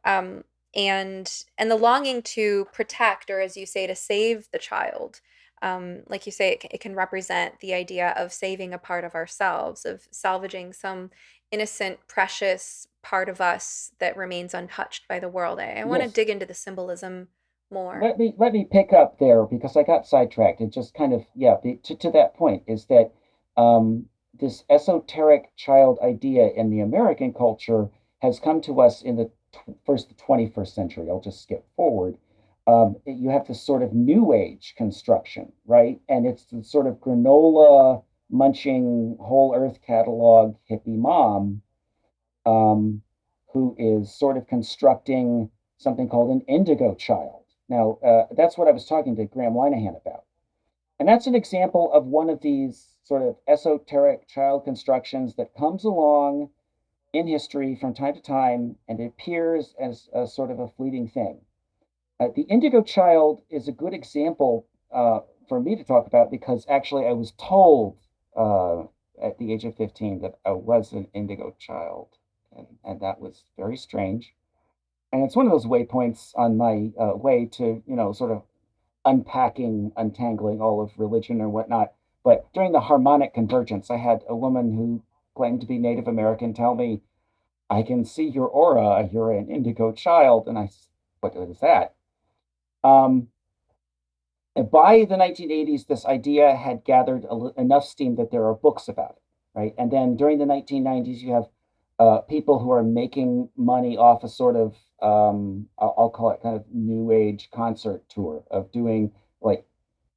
um, and the longing to protect, or as you say, to save the child. Like you say, it can represent the idea of saving a part of ourselves, of salvaging some innocent, precious part of us that remains untouched by the world. I want to Yes. dig into the symbolism more. Let me pick up there because I got sidetracked. It just kind of, yeah, to that point is that this esoteric child idea in the American culture has come to us in the 21st century. I'll just skip forward. You have this sort of new age construction, right? And it's the sort of granola munching whole earth catalog hippie mom, um, who is sort of constructing something called an indigo child. Now, that's what I was talking to Graham Linehan about. And that's an example of one of these sort of esoteric child constructions that comes along in history from time to time, and it appears as a sort of a fleeting thing. The indigo child is a good example for me to talk about because actually I was told uh, at the age of 15 that I was an indigo child, and that was very strange. And it's one of those waypoints on my way to, sort of unpacking, untangling all of religion or whatnot. But during the harmonic convergence, I had a woman who claimed to be Native American tell me, I can see your aura, you're an indigo child. And what is that? Um, by the 1980s, this idea had gathered enough steam that there are books about it, right? And then during the 1990s, you have people who are making money off a sort of, I'll call it kind of new age concert tour of doing like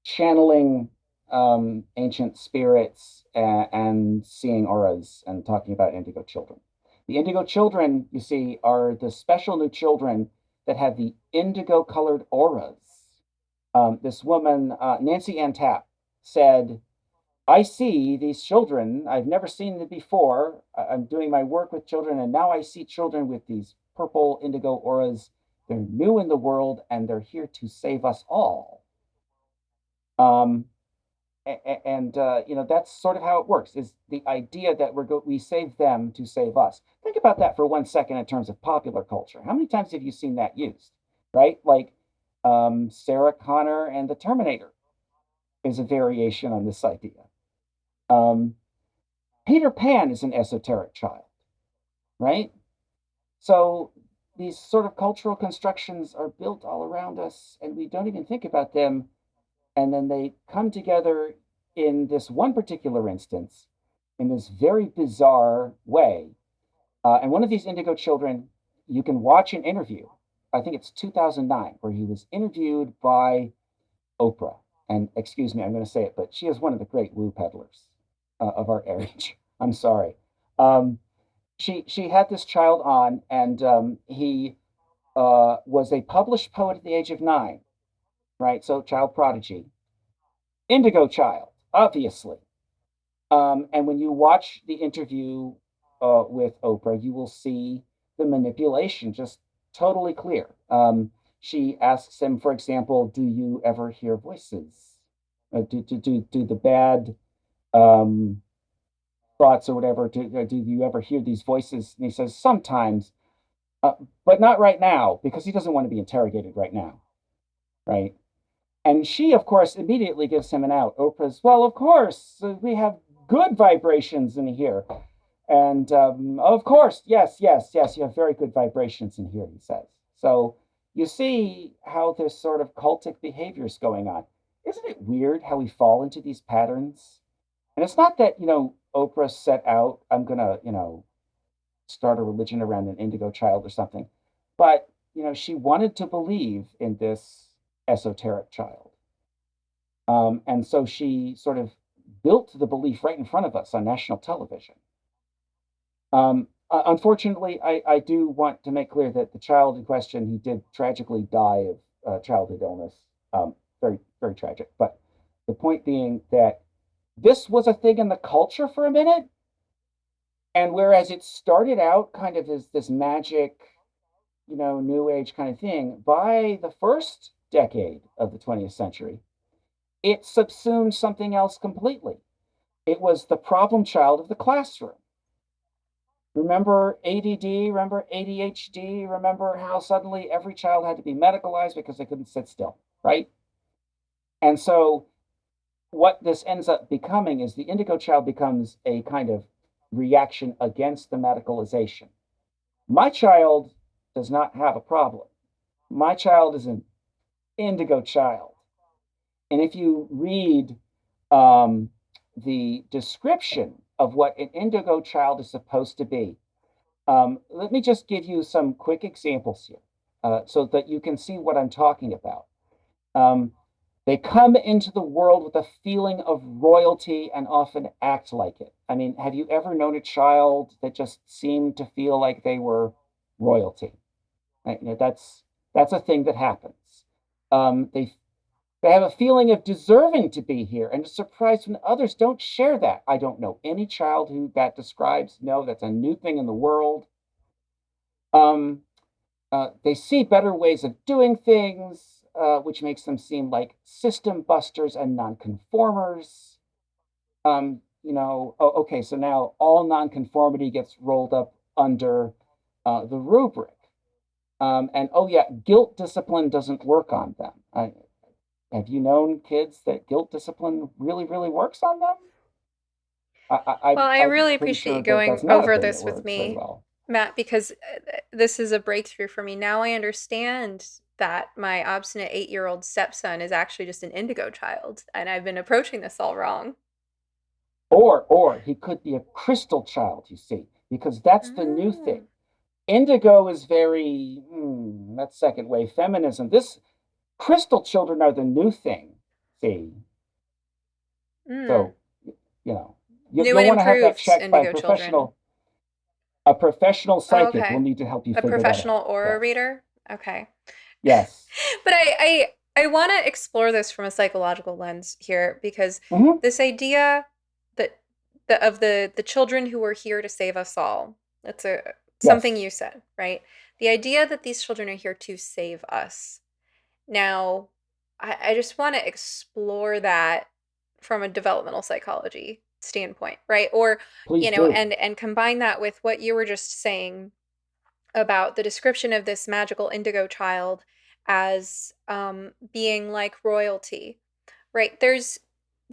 channeling ancient spirits and seeing auras and talking about indigo children. The indigo children, you see, are the special new children that have the indigo colored auras. This woman, Nancy Ann Tapp, said, I see these children. I've never seen them before. I'm doing my work with children, and now I see children with these purple indigo auras. They're new in the world, and they're here to save us all. Um, and that's sort of how it works, is the idea that we save them to save us. Think about that for 1 second in terms of popular culture. How many times have you seen that used, right? Like Sarah Connor and the Terminator is a variation on this idea. um, Peter Pan is an esoteric child, right? So these sort of cultural constructions are built all around us and we don't even think about them, and then they come together in this one particular instance in this very bizarre way. And one of these Indigo children, you can watch an interview. I think it's 2009, where he was interviewed by Oprah. And excuse me, I'm going to say it, but she is one of the great woo peddlers of our age. I'm sorry. Um, she had this child on, and he was a published poet at the age of 9, right? So child prodigy, Indigo Child, obviously. And when you watch the interview with Oprah, you will see the manipulation just totally clear. She asks him, for example, do you ever hear voices? Do the bad um, thoughts or whatever, do you ever hear these voices? And he says, sometimes, uh, but not right now, because he doesn't want to be interrogated right now, right? And she, of course, immediately gives him an out. Oprah's, well, of course, we have good vibrations in here. And of course, yes, yes, yes, you have very good vibrations in here, he says. So you see how this sort of cultic behavior is going on. Isn't it weird how we fall into these patterns? And it's not that, Oprah set out, I'm going to, start a religion around an indigo child or something. But, she wanted to believe in this esoteric child. And so she sort of built the belief right in front of us on national television. Unfortunately, I do want to make clear that the child in question, he did tragically die of childhood illness. Very, very tragic. But the point being that this was a thing in the culture for a minute. And whereas it started out kind of as this magic, new age kind of thing, by the first decade of the 20th century, it subsumed something else completely. It was the problem child of the classroom. Remember ADD, remember ADHD, remember how suddenly every child had to be medicalized because they couldn't sit still, right? And so what this ends up becoming is the indigo child becomes a kind of reaction against the medicalization. My child does not have a problem. My child is an indigo child. And if you read the description of what an indigo child is supposed to be, let me just give you some quick examples here so that you can see what I'm talking about. Um, they come into the world with a feeling of royalty and often act like it. I mean, have you ever known a child that just seemed to feel like they were royalty? Right? That's a thing that happens. They have a feeling of deserving to be here and a surprise when others don't share that. I don't know any child who that describes. No, that's a new thing in the world. Um, they see better ways of doing things, which makes them seem like system busters and nonconformers. Okay, so now all nonconformity gets rolled up under the rubric. And oh yeah, guilt discipline doesn't work on them. Have you known kids that guilt discipline really, really works on them? Well, I I'm really pretty appreciate sure you that going that's not a over thing that this with works very me, well. Matt, because this is a breakthrough for me. Now I understand that my obstinate 8-year-old stepson is actually just an indigo child, and I've been approaching this all wrong. Or he could be a crystal child, you see, because that's the new thing. Mm. Indigo is very, that's second wave feminism. This crystal children are the new thing. See, Mm. so New you'll and want to have that improved checked by indigo children. a professional Oh, psychic will okay. need to help you A figure that professional out. aura Yes, reader? Okay. yes. But I want to explore this from a psychological lens here because Hmm. this idea that the children who are here to save us all. That's a something Yes, you said, right? The idea that these children are here to save us. Now, I just want to explore that from a developmental psychology standpoint, right? Or, please do. and combine that with what you were just saying about the description of this magical indigo child as being like royalty, right? This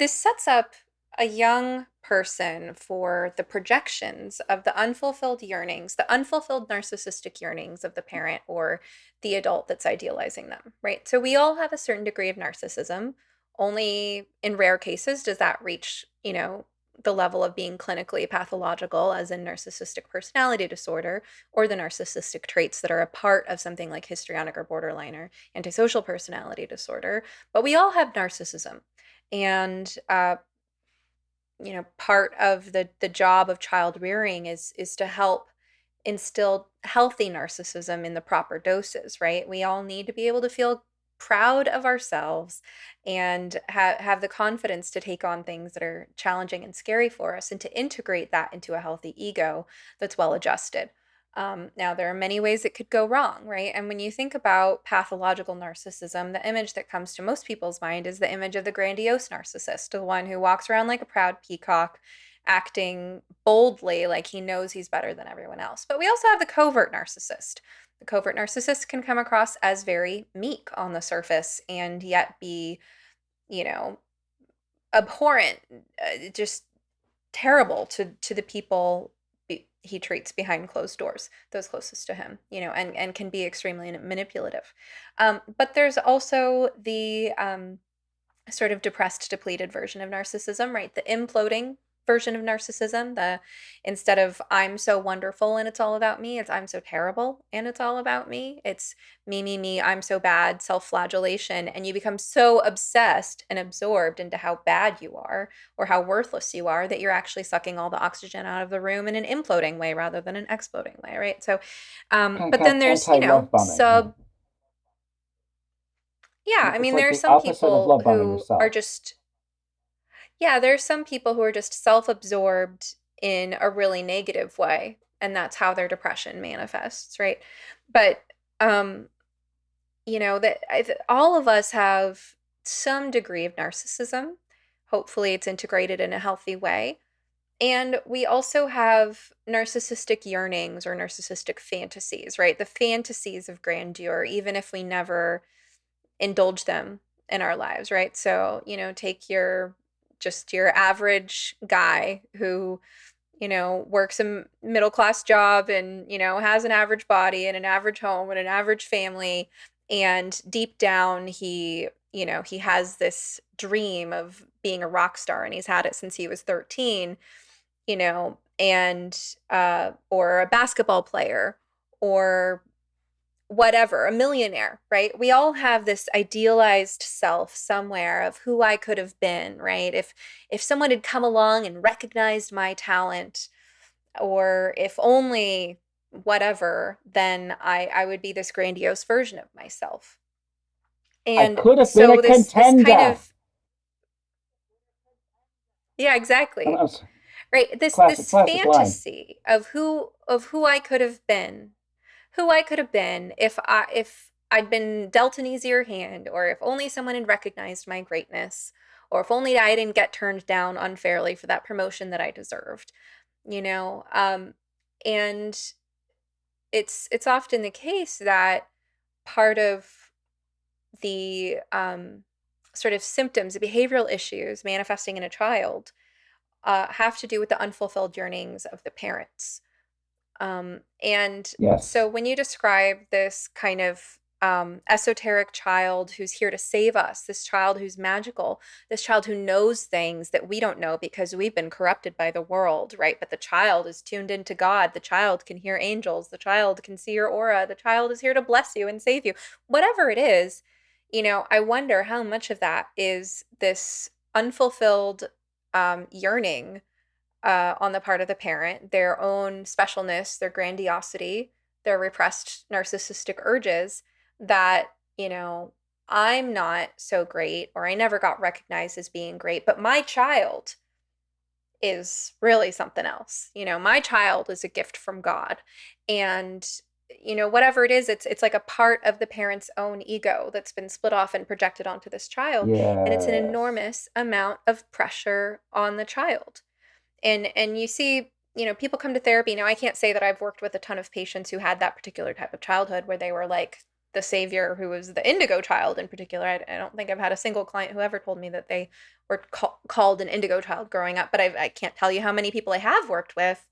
sets up a young person for the projections of the unfulfilled yearnings, the unfulfilled narcissistic yearnings of the parent or the adult that's idealizing them, right? So we all have a certain degree of narcissism. Only in rare cases does that reach, the level of being clinically pathological, as in narcissistic personality disorder, or the narcissistic traits that are a part of something like histrionic or borderline or antisocial personality disorder. But we all have narcissism. And part of the job of child rearing is to help instill healthy narcissism in the proper doses, right? We all need to be able to feel proud of ourselves and have the confidence to take on things that are challenging and scary for us, and to integrate that into a healthy ego that's well adjusted. Now, there are many ways it could go wrong, right? And when you think about pathological narcissism, the image that comes to most people's mind is the image of the grandiose narcissist, the one who walks around like a proud peacock, acting boldly like he knows he's better than everyone else. But we also have the covert narcissist. The covert narcissist can come across as very meek on the surface and yet be, you know, abhorrent, just terrible to the people he treats behind closed doors, those closest to him, and can be extremely manipulative. But there's also the sort of depressed, depleted version of narcissism, right? The imploding version of narcissism, the instead of I'm so wonderful and it's all about me, it's I'm so terrible and it's all about me. It's me, I'm so bad, self-flagellation. And you become so obsessed and absorbed into how bad you are or how worthless you are that you're actually sucking all the oxygen out of the room in an imploding way rather than an exploding way, right? So, but Kind then of there's, anti-love bombing. Yeah. yeah, I It's mean, like there are the some opposite of people love bombing who are yourself. just, yeah, there's some people who are just self-absorbed in a really negative way, and that's how their depression manifests, right? But um, all of us have some degree of narcissism. Hopefully, it's integrated in a healthy way. And we also have narcissistic yearnings or narcissistic fantasies, right? The fantasies of grandeur, even if we never indulge them in our lives, right? So, take your average guy who, works a middle class job and, has an average body and an average home and an average family. And deep down, he has this dream of being a rock star, and he's had it since he was 13, and or a basketball player, or whatever, a millionaire, right? We all have this idealized self somewhere of who I could have been, right? If someone had come along and recognized my talent, or if only whatever, then I would be this grandiose version of myself. I And could have been a so this kind contender. of, yeah, exactly. I'm Right. This classic, this classic line. fantasy of who I could have been, if I'd been dealt an easier hand, or if only someone had recognized my greatness, or if only I didn't get turned down unfairly for that promotion that I deserved, you know. And it's often the case that part of the sort of symptoms, the behavioral issues manifesting in a child, have to do with the unfulfilled yearnings of the parents. And so Yes. when you describe this kind of esoteric child who's here to save us, this child who's magical, this child who knows things that we don't know because we've been corrupted by the world, right? But the child is tuned into God. The child can hear angels. The child can see your aura. The child is here to bless you and save you. Whatever it is, I wonder how much of that is this unfulfilled yearning on the part of the parent, their own specialness, their grandiosity, their repressed narcissistic urges that, I'm not so great, or I never got recognized as being great, but my child is really something else. My child is a gift from God. And whatever it is, it's like a part of the parent's own ego that's been split off and projected onto this child, and it's an Yes. enormous amount of pressure on the child. And you see, people come to therapy. Now, I can't say that I've worked with a ton of patients who had that particular type of childhood where they were like the savior who was the indigo child in particular. I don't think I've had a single client who ever told me that they were called an indigo child growing up, but I can't tell you how many people I have worked with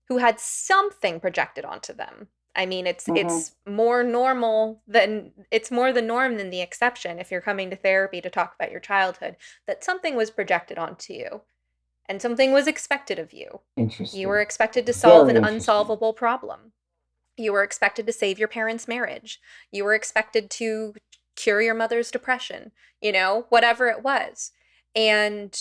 who had something projected onto them. I mean, it's Hmm. it's more normal than it's more the norm than the exception if you're coming to therapy to talk about your childhood, that something was projected onto you. and something was expected of you. You were Interesting. expected to solve Very an interesting. unsolvable problem. You were expected to save your parents' marriage. You were expected to cure your mother's depression, whatever it was. And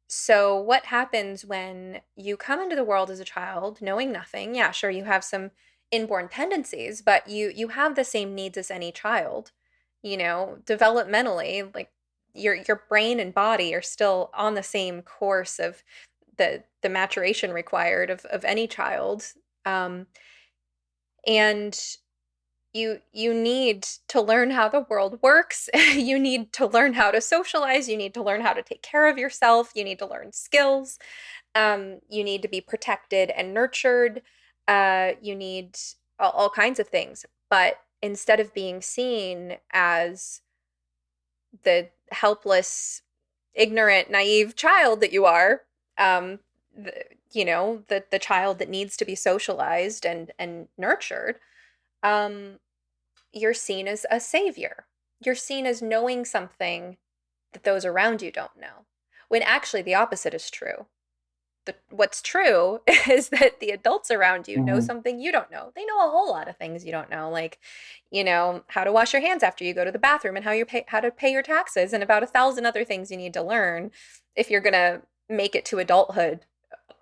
so, what happens when you come into the world as a child knowing nothing? Yeah, sure, you have some inborn tendencies, but you have the same needs as any child. Developmentally, like your brain and body are still on the same course of the maturation required of any child. Um, and you need to learn how the world works. You need to learn how to socialize. You need to learn how to take care of yourself. You need to learn skills. You need to be protected and nurtured. You need all kinds of things. But instead of being seen as the helpless, ignorant, naive child that you are, um, the, the child that needs to be socialized and nurtured, um, you're seen as a savior. You're seen as knowing something that those around you don't know. When actually the opposite is true. What's true is that the adults around you know Hmm. something you don't know. They know a whole lot of things you don't know, like, how to wash your hands after you go to the bathroom and how to pay your taxes and about 1,000 other things you need to learn if you're going to make it to adulthood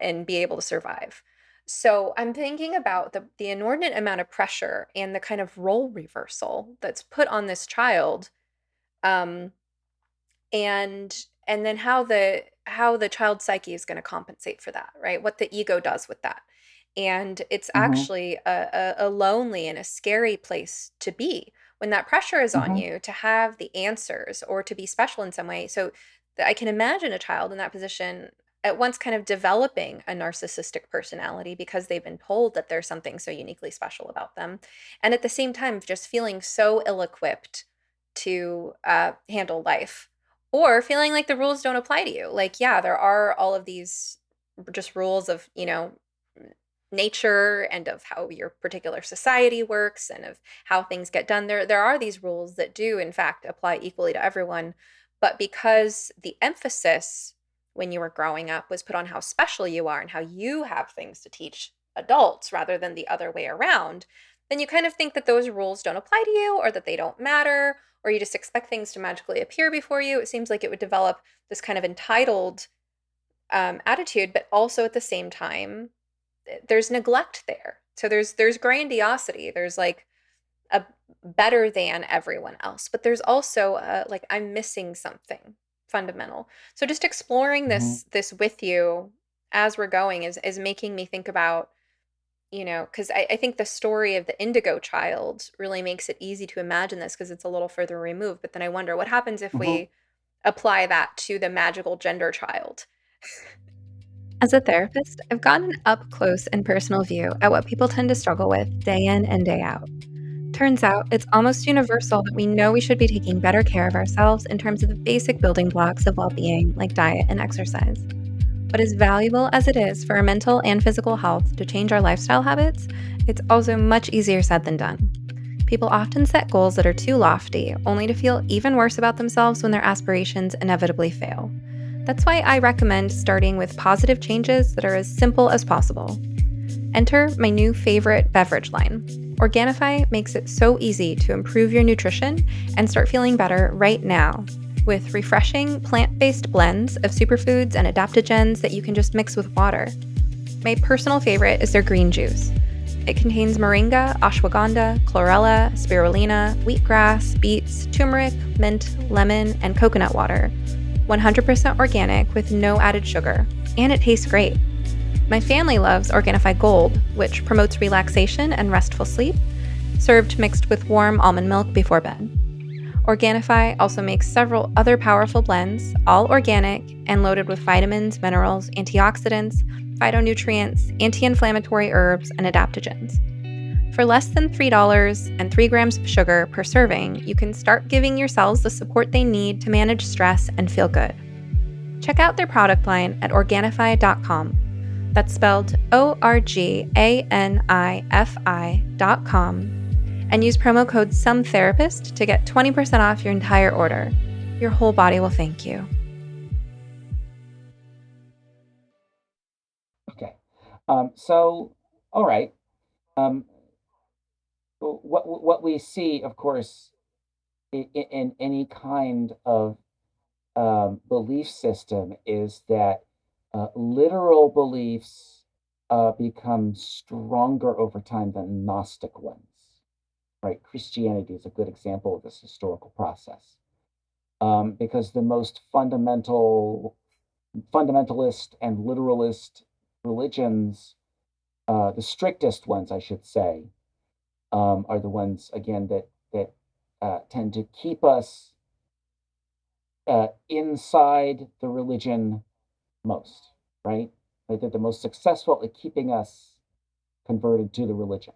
and be able to survive. So I'm thinking about the inordinate amount of pressure and the kind of role reversal that's put on this child, um, and then how the child's psyche is going to compensate for that, right? What the ego does with that. And it's Hmm. actually a lonely and a scary place to be when that pressure is on Hmm. you to have the answers or to be special in some way. So I can imagine a child in that position at once kind of developing a narcissistic personality because they've been told that there's something so uniquely special about them. And at the same time, just feeling so ill equipped to handle life, or feeling like the rules don't apply to you. Like, yeah, there are all of these just rules of, nature and of how your particular society works and of how things get done. There are these rules that do in fact apply equally to everyone, but because the emphasis when you were growing up was put on how special you are and how you have things to teach adults rather than the other way around, then you kind of think that those rules don't apply to you or that they don't matter, or you just expect things to magically appear before you. It seems like it would develop this kind of entitled attitude, but also at the same time, there's neglect there. So there's grandiosity. There's like a better than everyone else, but there's also like I'm missing something fundamental. So just exploring Hmm. this with you as we're going is making me think about, because I think the story of the Indigo Child really makes it easy to imagine this because it's a little further removed. But then I wonder what happens if Hmm. we apply that to the magical gender child. As a therapist, I've gotten an up close and personal view at what people tend to struggle with day in and day out. Turns out it's almost universal that we know we should be taking better care of ourselves in terms of the basic building blocks of well being, like diet and exercise. But as valuable as it is for our mental and physical health to change our lifestyle habits, it's also much easier said than done. People often set goals that are too lofty, only to feel even worse about themselves when their aspirations inevitably fail. That's why I recommend starting with positive changes that are as simple as possible. Enter my new favorite beverage line. Organifi makes it so easy to improve your nutrition and start feeling better right now with refreshing plant-based blends of superfoods and adaptogens that you can just mix with water. My personal favorite is their green juice. It contains moringa, ashwagandha, chlorella, spirulina, wheatgrass, beets, turmeric, mint, lemon, and coconut water. 100% organic with no added sugar, and it tastes great. My family loves Organifi Gold, which promotes relaxation and restful sleep, served mixed with warm almond milk before bed. Organifi also makes several other powerful blends, all organic and loaded with vitamins, minerals, antioxidants, phytonutrients, anti-inflammatory herbs, and adaptogens. For less than $3 and 3 grams of sugar per serving, you can start giving your cells the support they need to manage stress and feel good. Check out their product line at Organifi.com. That's spelled ORGANIFI.com. And use promo code SOMETHERAPIST to get 20% off your entire order. Your whole body will thank you. So, all right. Um, what we see, of course, in any kind of belief system is that literal beliefs become stronger over time than Gnostic ones, right? Christianity is a good example of this historical process because the most fundamentalist and literalist religions, the strictest ones, I should say, are the ones again that tend to keep us inside the religion most, right? Like they're the most successful at keeping us converted to the religion.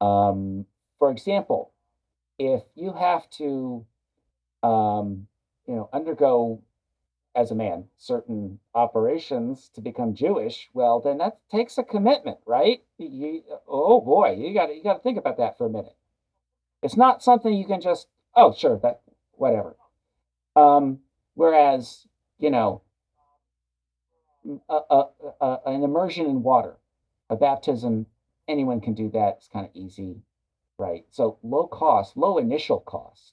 Um, for example, if you have to, um, undergo as a man certain operations to become Jewish, well, then that takes a commitment, right? Oh boy, you got to think about that for a minute. It's not something you can just, oh, sure, that whatever. Um, Whereas, you know, an immersion in water, a baptism, anyone can do that. It's kind of easy, right? So low cost, low initial cost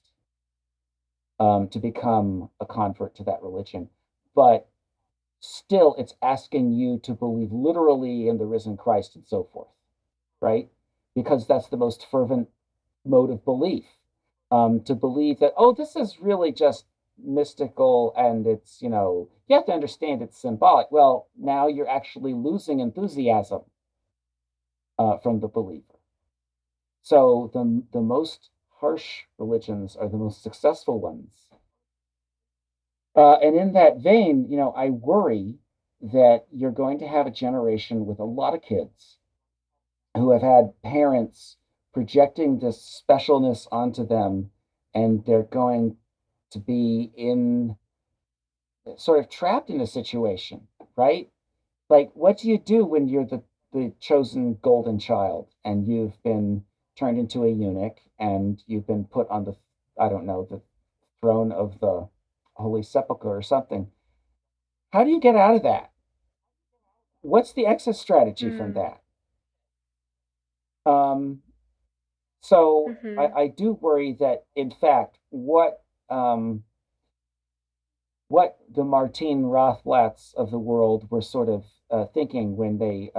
to become a convert to that religion. But still, it's asking you to believe literally in the risen Christ and so forth, right? Because that's the most fervent mode of belief. To believe that, oh, this is really just mystical and it's, you have to understand it's symbolic. Well, now you're actually losing enthusiasm from the believer. So the most harsh religions are the most successful ones. And in that vein, I worry that you're going to have a generation with a lot of kids who have had parents projecting this specialness onto them, and they're going to be in sort of trapped in a situation, right? Like, what do you do when you're the chosen golden child and you've been turned into a eunuch and you've been put on the, I don't know, the throne of the Holy Sepulchre or something? How do you get out of that? What's the exit strategy from Mm. that? Um, so Mhm. I do worry that, in fact, what the Martine Rothblatts of the world were sort of thinking when they,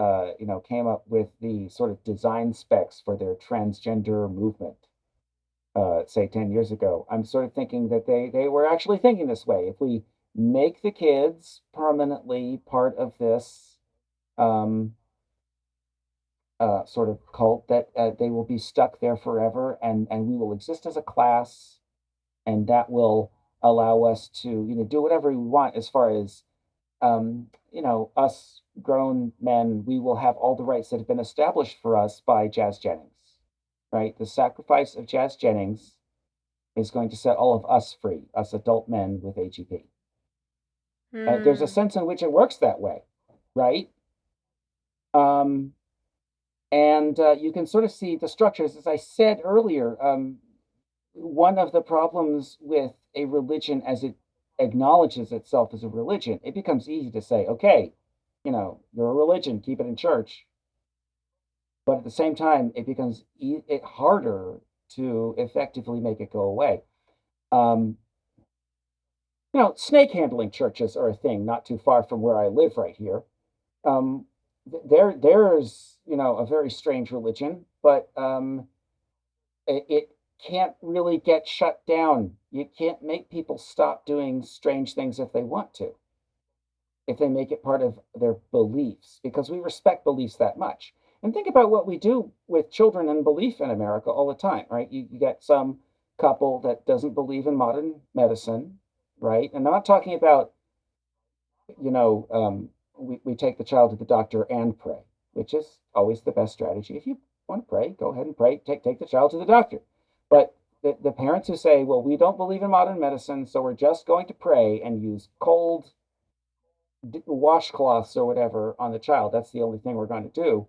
came up with the sort of design specs for their transgender movement, say 10 years ago. I'm sort of thinking that they were actually thinking this way. If we make the kids permanently part of this um, sort of cult, that they will be stuck there forever, and we will exist as a class, and that will allow us to, do whatever we want as far as us grown men, we will have all the rights that have been established for us by Jazz Jennings, right? The sacrifice of Jazz Jennings is going to set all of us free, us adult men with AGP. There's a Mm. sense in which it works that way, right? Um, and you can sort of see the structures. As I said earlier, one of the problems with a religion as it acknowledges itself as a religion, it becomes easy to say, okay, you're a religion, keep it in church. But at the same time, it becomes harder to effectively make it go away. Um, snake handling churches are a thing not too far from where I live right here. Um, there's a very strange religion, but it can't really get shut down. You can't make people stop doing strange things if they want to, if they make it part of their beliefs, because we respect beliefs that much. And think about what we do with children and belief in America all the time, right? You get some couple that doesn't believe in modern medicine, right? And I'm not talking about, we take the child to the doctor and pray, which is always the best strategy. If you want to pray, go ahead and pray. Take the child to the doctor. But the parents who say, well, we don't believe in modern medicine, so we're just going to pray and use cold washcloths or whatever on the child. That's the only thing we're going to do.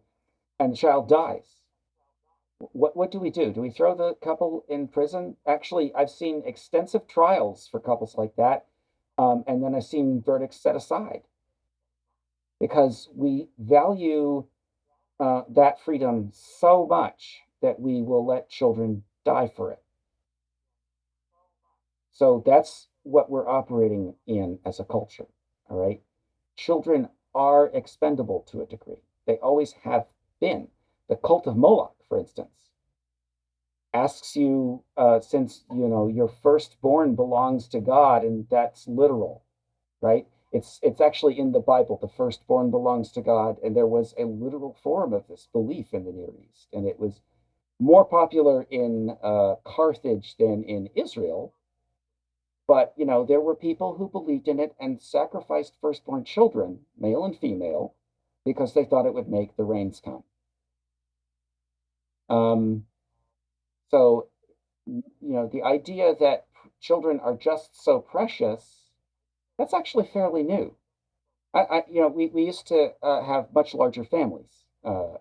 And the child dies. What do we do? Do we throw the couple in prison? Actually, I've seen extensive trials for couples like that. And then I've seen verdicts set aside because we value that freedom so much that we will let children die for it. So that's what we're operating in as a culture. All right. Children are expendable to a degree. They always have been. The cult of Moloch, for instance, asks you, since your firstborn belongs to God, and that's literal, right? It's actually in the Bible. The firstborn belongs to God, and there was a literal form of this belief in the Near East, and it was more popular in Carthage than in Israel. But there were people who believed in it and sacrificed firstborn children, male and female, because they thought it would make the rains come. Um, so the idea that children are just so precious, that's actually fairly new. We used to have much larger families,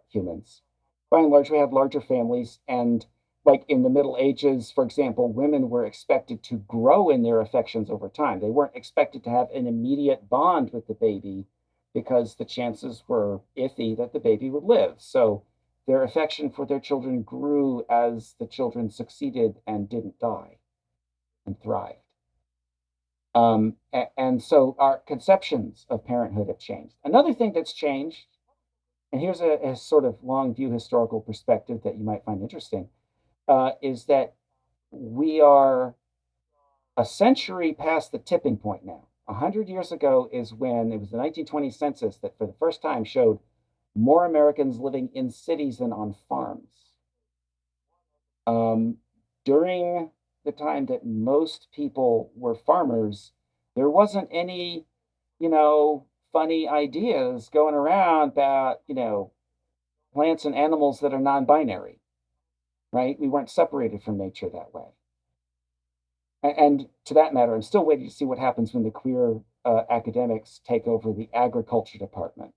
humans. By and large, we have larger families. And like in the Middle Ages, for example, women were expected to grow in their affections over time. They weren't expected to have an immediate bond with the baby because the chances were iffy that the baby would live. So their affection for their children grew as the children succeeded and didn't die and thrived. And so our conceptions of parenthood have changed. Another thing that's changed, and here's a sort of long view historical perspective that you might find interesting, is that we are a century past the tipping point now. 100 years ago is when it was the 1920 census that for the first time showed more Americans living in cities than on farms. Um, During the time that most people were farmers, there wasn't any, funny ideas going around about, plants and animals that are non-binary, right? We weren't separated from nature that way. And to that matter, I'm still waiting to see what happens when the queer academics take over the agriculture department.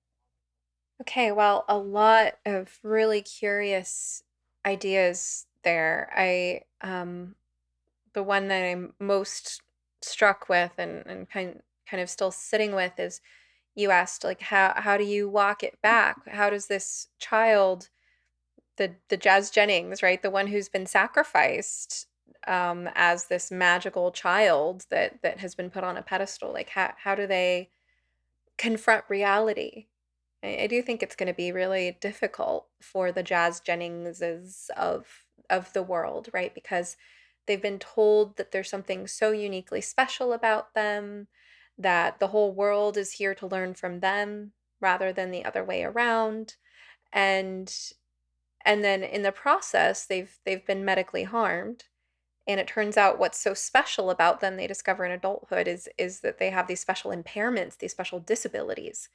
Okay, well, a lot of really curious ideas there. The one that I'm most struck with and kind of still sitting with is you asked like how do you walk it back? How does this child, the Jazz Jennings, right, the one who's been sacrificed as this magical child that has been put on a pedestal, like how do they confront reality? I do think it's going to be really difficult for the Jazz Jenningses of the world, right? Because they've been told that there's something so uniquely special about them, that the whole world is here to learn from them rather than the other way around. And and then in the process they've been medically harmed. And it turns out what's so special about them, they discover in adulthood, is that they have these special impairments, these special disabilities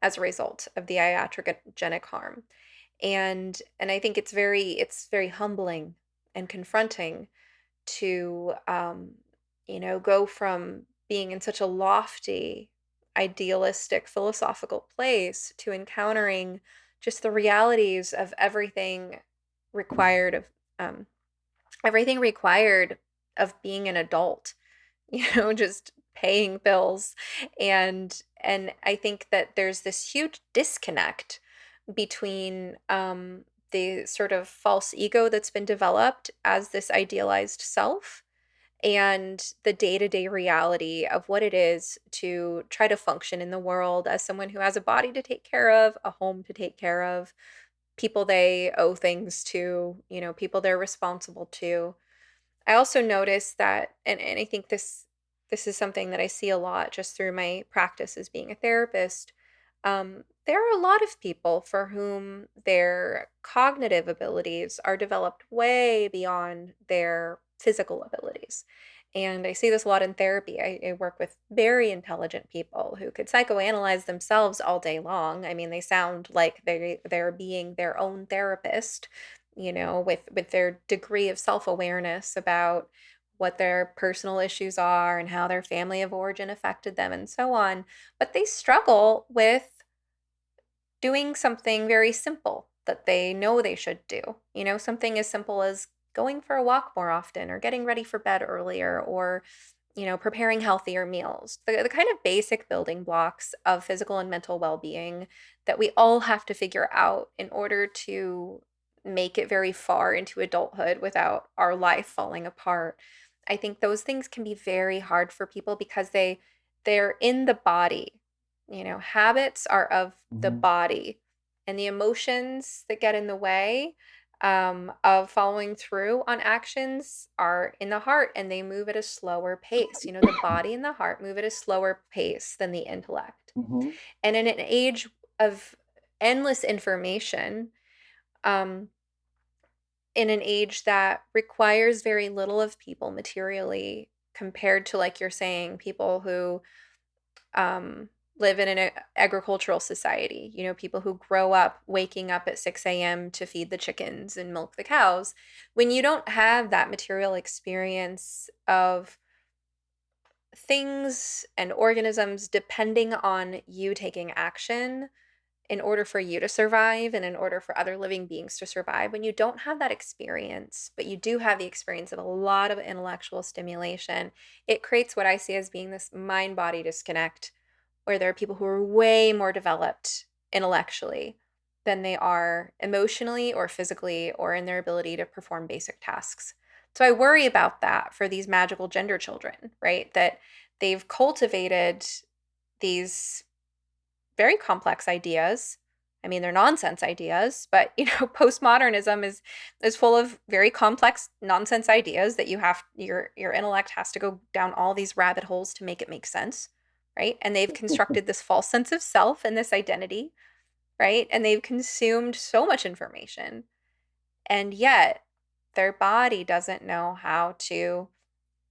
as a result of the iatrogenic harm. And I think it's very humbling and confronting to go from being in such a lofty, idealistic, philosophical place to encountering just the realities of required of um, everything required of being an adult, just paying bills. And I think that there's this huge disconnect between the sort of false ego that's been developed as this idealized self and the day-to-day reality of what it is to try to function in the world as someone who has a body to take care of, a home to take care of, people they owe things to, people they're responsible to. I also noticed that, and I think this is something that I see a lot just through my practice as being a therapist. There are a lot of people for whom their cognitive abilities are developed way beyond their physical abilities. And I see this a lot in therapy. I work with very intelligent people who could psychoanalyze themselves all day long. I mean, they sound like they're being their own therapist, with their degree of self-awareness about what their personal issues are and how their family of origin affected them and so on. But they struggle with doing something very simple that they know they should do. Something as simple as going for a walk more often or getting ready for bed earlier or preparing healthier meals, the kind of basic building blocks of physical and mental well-being that we all have to figure out in order to make it very far into adulthood without our life falling apart. I think those things can be very hard for people because they're in the body. Habits are of the Hmm. body, and the emotions that get in the way of following through on actions are in the heart, and they move at a slower pace. The body and the heart move at a slower pace than the intellect. Hmm. And in an age of endless information, um, in an age that requires very little of people materially compared to, like you're saying, people who um, live in an agricultural society, people who grow up waking up at 6 a.m. to feed the chickens and milk the cows. When you don't have that material experience of things and organisms depending on you taking action in order for you to survive and in order for other living beings to survive, when you don't have that experience, but you do have the experience of a lot of intellectual stimulation, it creates what I see as being this mind body disconnect where there are people who are way more developed intellectually than they are emotionally or physically or in their ability to perform basic tasks. So I worry about that for these magical gender children, right? That they've cultivated these very complex ideas. I mean, they're nonsense ideas, but postmodernism is full of very complex nonsense ideas that your intellect has to go down all these rabbit holes to make it make sense, right? And they've constructed this false sense of self and this identity, right? And they've consumed so much information, and yet their body doesn't know how to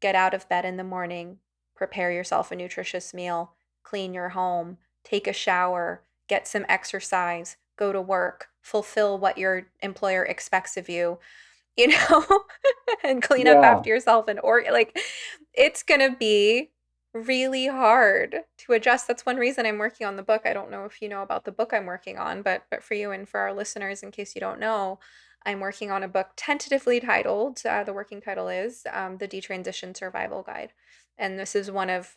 get out of bed in the morning, prepare yourself a nutritious meal, clean your home, take a shower, get some exercise, go to work, fulfill what your employer expects of you, you know, and clean up Yeah. after yourself or like it's going to be really hard to adjust. That's one reason I'm working on the book. I don't know if you know about the book I'm working on, but for you and for our listeners, in case you don't know, I'm working on a book tentatively titled, the working title is The Detransition Survival Guide. And this is one of,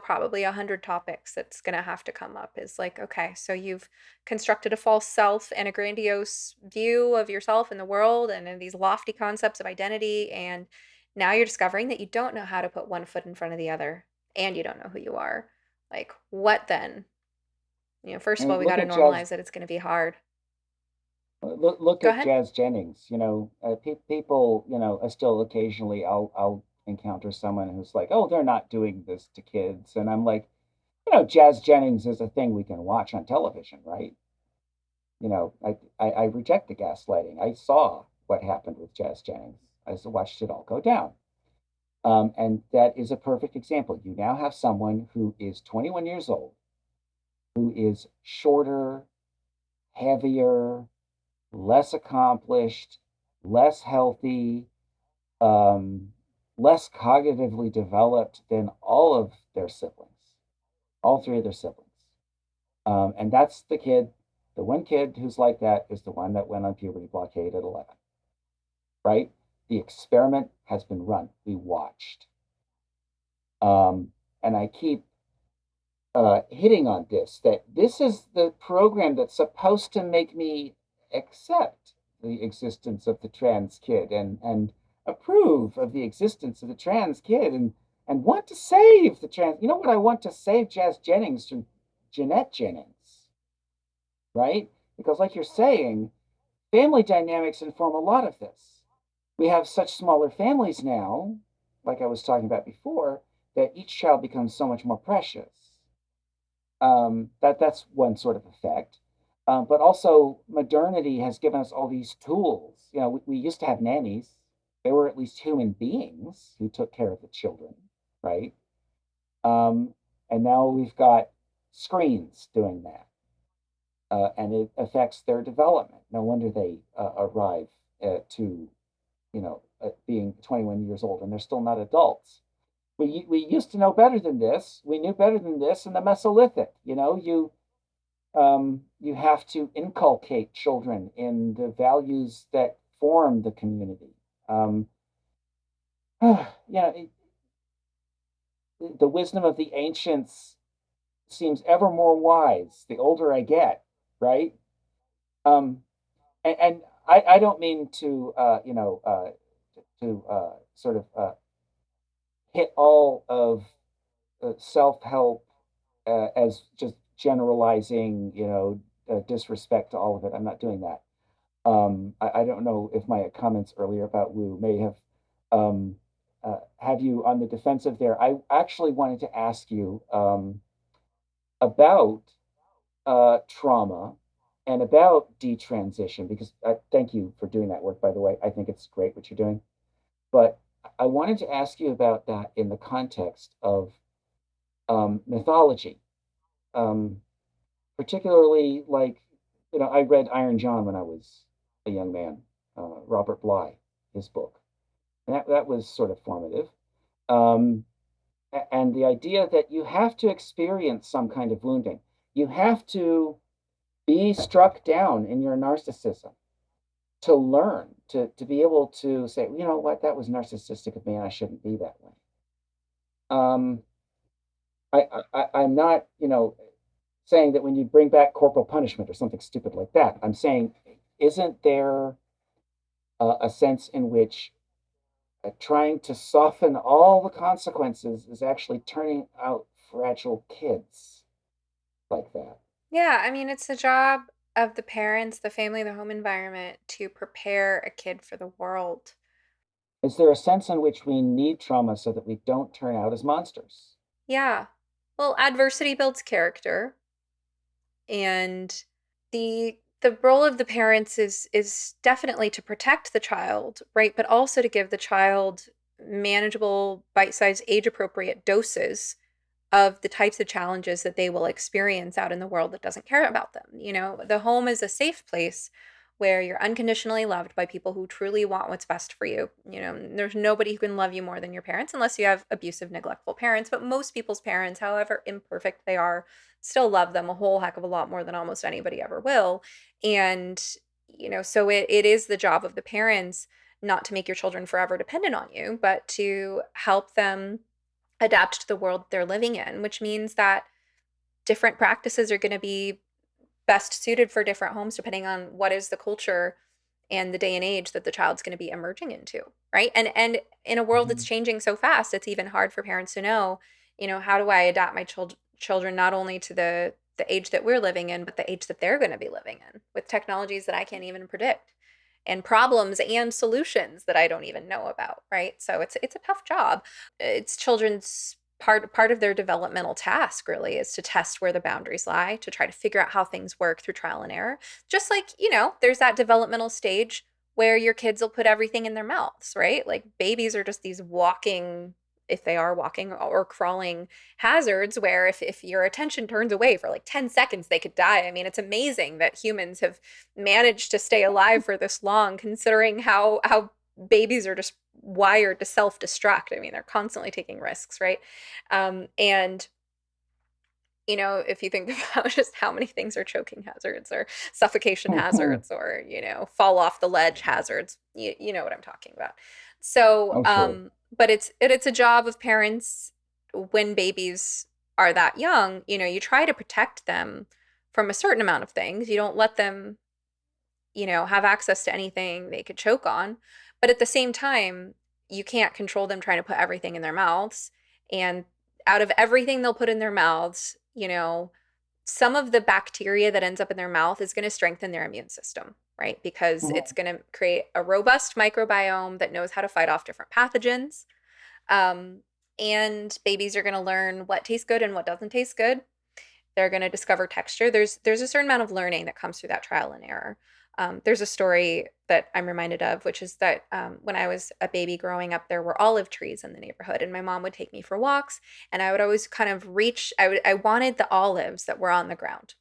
probably 100 topics that's going to have to come up is like, okay, so you've constructed a false self and a grandiose view of yourself and the world and in these lofty concepts of identity. And now you're discovering that you don't know how to put one foot in front of the other and you don't know who you are. Like, what then? First I of all, mean, we got look to at Jazz. normalize that it's going to be hard. Look Go at ahead. Jazz Jennings. People. I still occasionally I'll encounter someone who's like, "Oh, they're not doing this to kids," and I'm like, Jazz Jennings is a thing we can watch on television, right? I reject the gaslighting. I saw what happened with Jazz Jennings. I watched it all go down. And that is a perfect example. You now have someone who is 21 years old, who is shorter, heavier, less accomplished, less healthy, um, less cognitively developed than all of their siblings, all three of their siblings. And that's the kid, the one kid who's like that is the one that went on puberty blockade at 11, right? The experiment has been run. We watched. And I keep hitting on this that this is the program that's supposed to make me accept the existence of the trans kid and approve of the existence of the trans kid and want to save the trans. You know what? I want to save Jazz Jennings from Jeanette Jennings, right? Because, like you're saying, family dynamics inform a lot of this. We have such smaller families now, like I was talking about before, that each child becomes so much more precious. That's one sort of effect. But also, modernity has given us all these tools. We used to have nannies. They were at least human beings who took care of the children, right? And now we've got screens doing that, and it affects their development. No wonder they arrive to, being 21 years old, and they're still not adults. We used to know better than this. We knew better than this in the Mesolithic. You have to inculcate children in the values that form the community. Um, you know, the wisdom of the ancients seems ever more wise the older I get, right? Um, and I don't mean to, to sort of hit all of self-help as just generalizing, disrespect to all of it. I'm not doing that. I don't know if my comments earlier about Wu may um, have you on the defensive there. I actually wanted to ask you about trauma and about detransition, because thank you for doing that work, by the way. I think it's great what you're doing. But I wanted to ask you about that in the context of mythology, um, particularly like, I read Iron John when I was a young man, Robert Bly, his book. And that was sort of formative. Um, and the idea that you have to experience some kind of wounding. You have to be struck down in your narcissism to learn, to be able to say, you know what, that was narcissistic of me and I shouldn't be that way. Um, I'm not, saying that when you bring back corporal punishment or something stupid like that, I'm saying, isn't there a sense in which trying to soften all the consequences is actually turning out fragile kids like that? Yeah, I mean, it's the job of the parents, the family, the home environment to prepare a kid for the world. Is there a sense in which we need trauma so that we don't turn out as monsters? Yeah. Well, adversity builds character, and the role of the parents is definitely to protect the child, right? But also to give the child manageable, bite-sized, age-appropriate doses of the types of challenges that they will experience out in the world that doesn't care about them. The home is a safe place where you're unconditionally loved by people who truly want what's best for you. There's nobody who can love you more than your parents unless you have abusive, neglectful parents. But most people's parents, however imperfect they are, still love them a whole heck of a lot more than almost anybody ever will. And, so it is the job of the parents not to make your children forever dependent on you, but to help them adapt to the world they're living in, which means that different practices are going to be best suited for different homes depending on what is the culture and the day and age that the child's going to be emerging into, right? And in a world that's Mhm. changing so fast, it's even hard for parents to know, how do I adapt my children not only to the age that we're living in, but the age that they're going to be living in with technologies that I can't even predict and problems and solutions that I don't even know about, right? So it's a tough job. It's children's part of their developmental task really is to test where the boundaries lie, to try to figure out how things work through trial and error. Just like, there's that developmental stage where your kids will put everything in their mouths, right? Like babies are just these walking, if they are walking or crawling hazards where if your attention turns away for like 10 seconds, they could die. I mean, it's amazing that humans have managed to stay alive for this long, considering how babies are just wired to self-destruct. I mean, they're constantly taking risks, right? And if you think about just how many things are choking hazards or suffocation hazards or, fall off the ledge hazards, you know what I'm talking about. So, Oh, sure. but it's a job of parents when babies are that young, you try to protect them from a certain amount of things. You don't let them, have access to anything they could choke on. But at the same time, you can't control them trying to put everything in their mouths. And out of everything they'll put in their mouths, some of the bacteria that ends up in their mouth is going to strengthen their immune system, right? Because it's Mhm. going to create a robust microbiome that knows how to fight off different pathogens. Um, and babies are going to learn what tastes good and what doesn't taste good. They're going to discover texture. There's a certain amount of learning that comes through that trial and error. There's a story that I'm reminded of, which is that when I was a baby growing up, there were olive trees in the neighborhood, and my mom would take me for walks, and I would always kind of reach. I wanted the olives that were on the ground,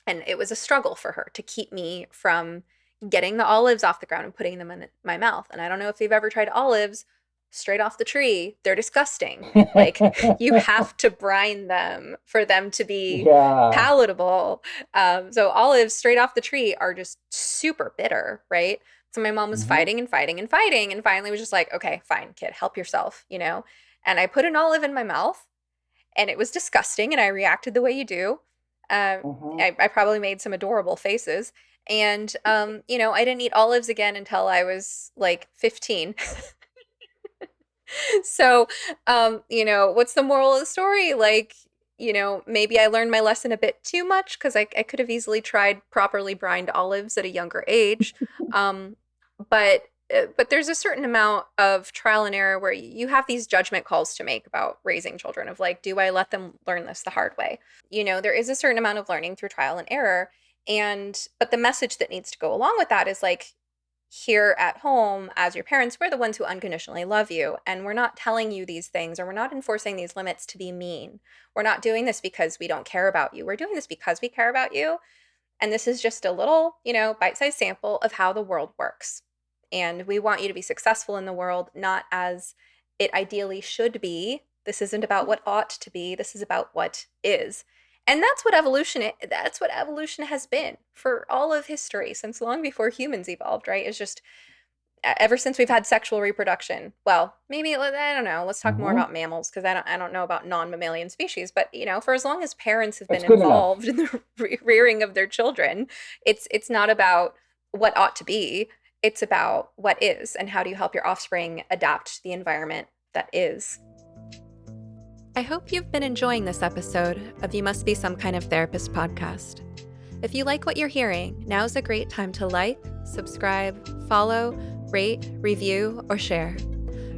and it was a struggle for her to keep me from getting the olives off the ground and putting them in my mouth. And I don't know if you've ever tried olives straight off the tree. They're disgusting. Like you have to brine them for them to be Yeah. palatable. So olives straight off the tree are just super bitter, right? So my mom was Mhm. fighting and fighting and fighting, and finally was just like, okay, fine, kid, help yourself, and I put an olive in my mouth, and it was disgusting, and I reacted the way you do. Um, Hmm. I probably made some adorable faces. And, I didn't eat olives again until I was like 15. So, what's the moral of the story? Like, maybe I learned my lesson a bit too much because I could have easily tried properly brined olives at a younger age. Um, but there's a certain amount of trial and error where you have these judgment calls to make about raising children of like, do I let them learn this the hard way? There is a certain amount of learning through trial and error. But the message that needs to go along with that is like, here at home, as your parents, we're the ones who unconditionally love you. And we're not telling you these things, or we're not enforcing these limits to be mean. We're not doing this because we don't care about you. We're doing this because we care about you. And this is just a little, bite sized sample of how the world works. And we want you to be successful in the world, not as it ideally should be. This isn't about what ought to be. This is about what is. And that's what evolution has been for all of history since long before humans evolved, right? It's just ever since we've had sexual reproduction. Well, maybe I don't know. Let's talk more Hmm. about mammals because I don't know about non-mammalian species. But for as long as parents have That's been good enough. involved in the rearing of their children, it's not about what ought to be. It's about what is, and how do you help your offspring adapt to the environment that is. I hope you've been enjoying this episode of You Must Be Some Kind of Therapist podcast. If you like what you're hearing, now's a great time to like, subscribe, follow, rate, review, or share.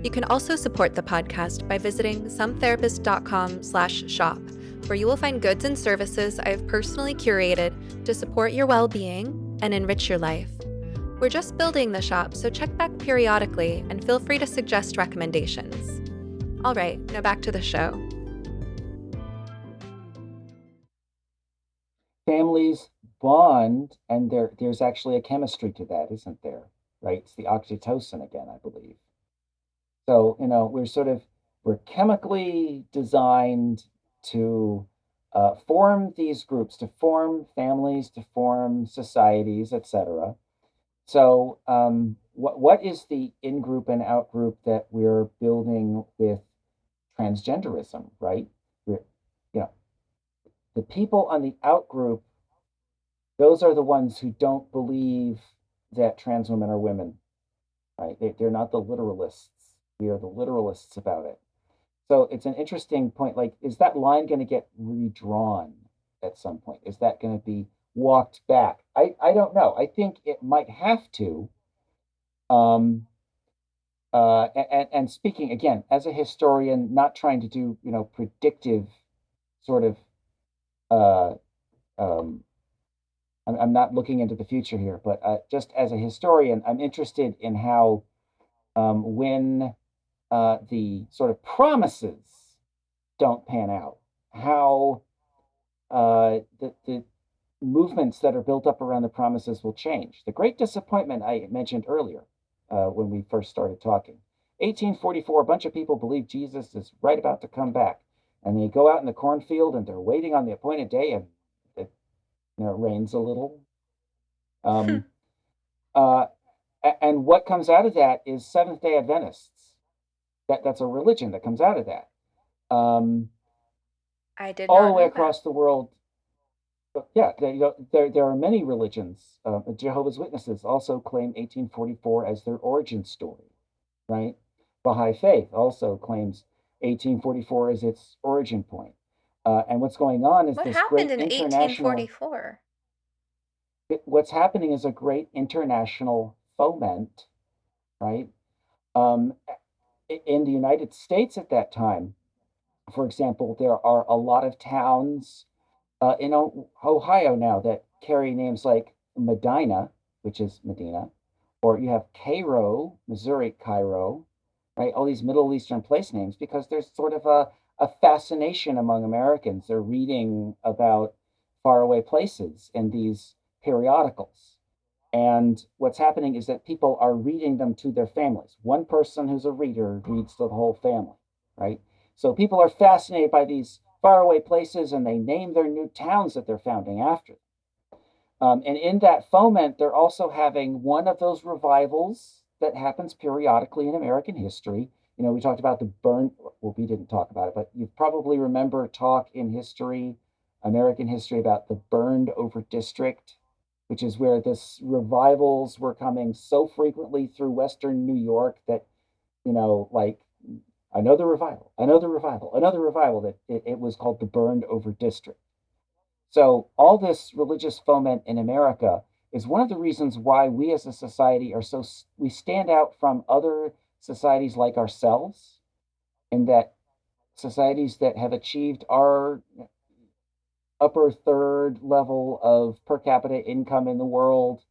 You can also support the podcast by visiting sometherapist.com/shop, where you will find goods and services I have personally curated to support your well-being and enrich your life. We're just building the shop, so check back periodically and feel free to suggest recommendations. All right, now back to the show. Families bond, and there's actually a chemistry to that, isn't there? Right? It's the oxytocin again, I believe. So, we're chemically designed to form these groups, to form families, to form societies, etc. So, what is the in-group and out-group that we're building with transgenderism, right? We're, you know, the people on the out-group, those are the ones who don't believe that trans women are women, right? They're not the literalists. We are the literalists about it. So it's an interesting point. Like, is that line going to get redrawn at some point? Is that going to be walked back? I don't know. I think it might have to. Um, and speaking again as a historian, not trying to do predictive sort of. Uh, um, I'm not looking into the future here, but just as a historian, I'm interested in how when the sort of promises don't pan out, how the movements that are built up around the promises will change. The great disappointment I mentioned earlier when we first started talking. 1844, a bunch of people believe Jesus is right about to come back. And they go out in the cornfield and they're waiting on the appointed day, and it, rains a little. Um, uh, and what comes out of that is Seventh day Adventists. That's a religion that comes out of that. Um, I did all the not way know that. across the world. But yeah, there are many religions. Jehovah's Witnesses also claim 1844 as their origin story, right? Baha'i Faith also claims 1844 as its origin point. And what's going on is What this happened great in international, 1844? what's happening is a great international foment, right? Um, in the United States at that time, for example, there are a lot of towns in Ohio now that carry names like Medina, which is Medina, or you have Cairo, Missouri, Cairo, right? All these Middle Eastern place names because there's sort of a fascination among Americans. They're reading about faraway places in these periodicals. And what's happening is that people are reading them to their families. One person who's a reader reads to the whole family, right? So people are fascinated by these faraway places and they name their new towns that they're founding after. And in that foment, they're also having one of those revivals that happens periodically in American history We talked about the burn. Well, we didn't talk about it, but you probably remember talk in history, American history, about the burned over district, which is where this revivals were coming so frequently through Western New York that, like another revival, another revival, another revival, that it was called the burned over district. So all this religious foment in America is one of the reasons why we as a society we stand out from other societies like ourselves, in that societies that have achieved our upper third level of per capita income in the world,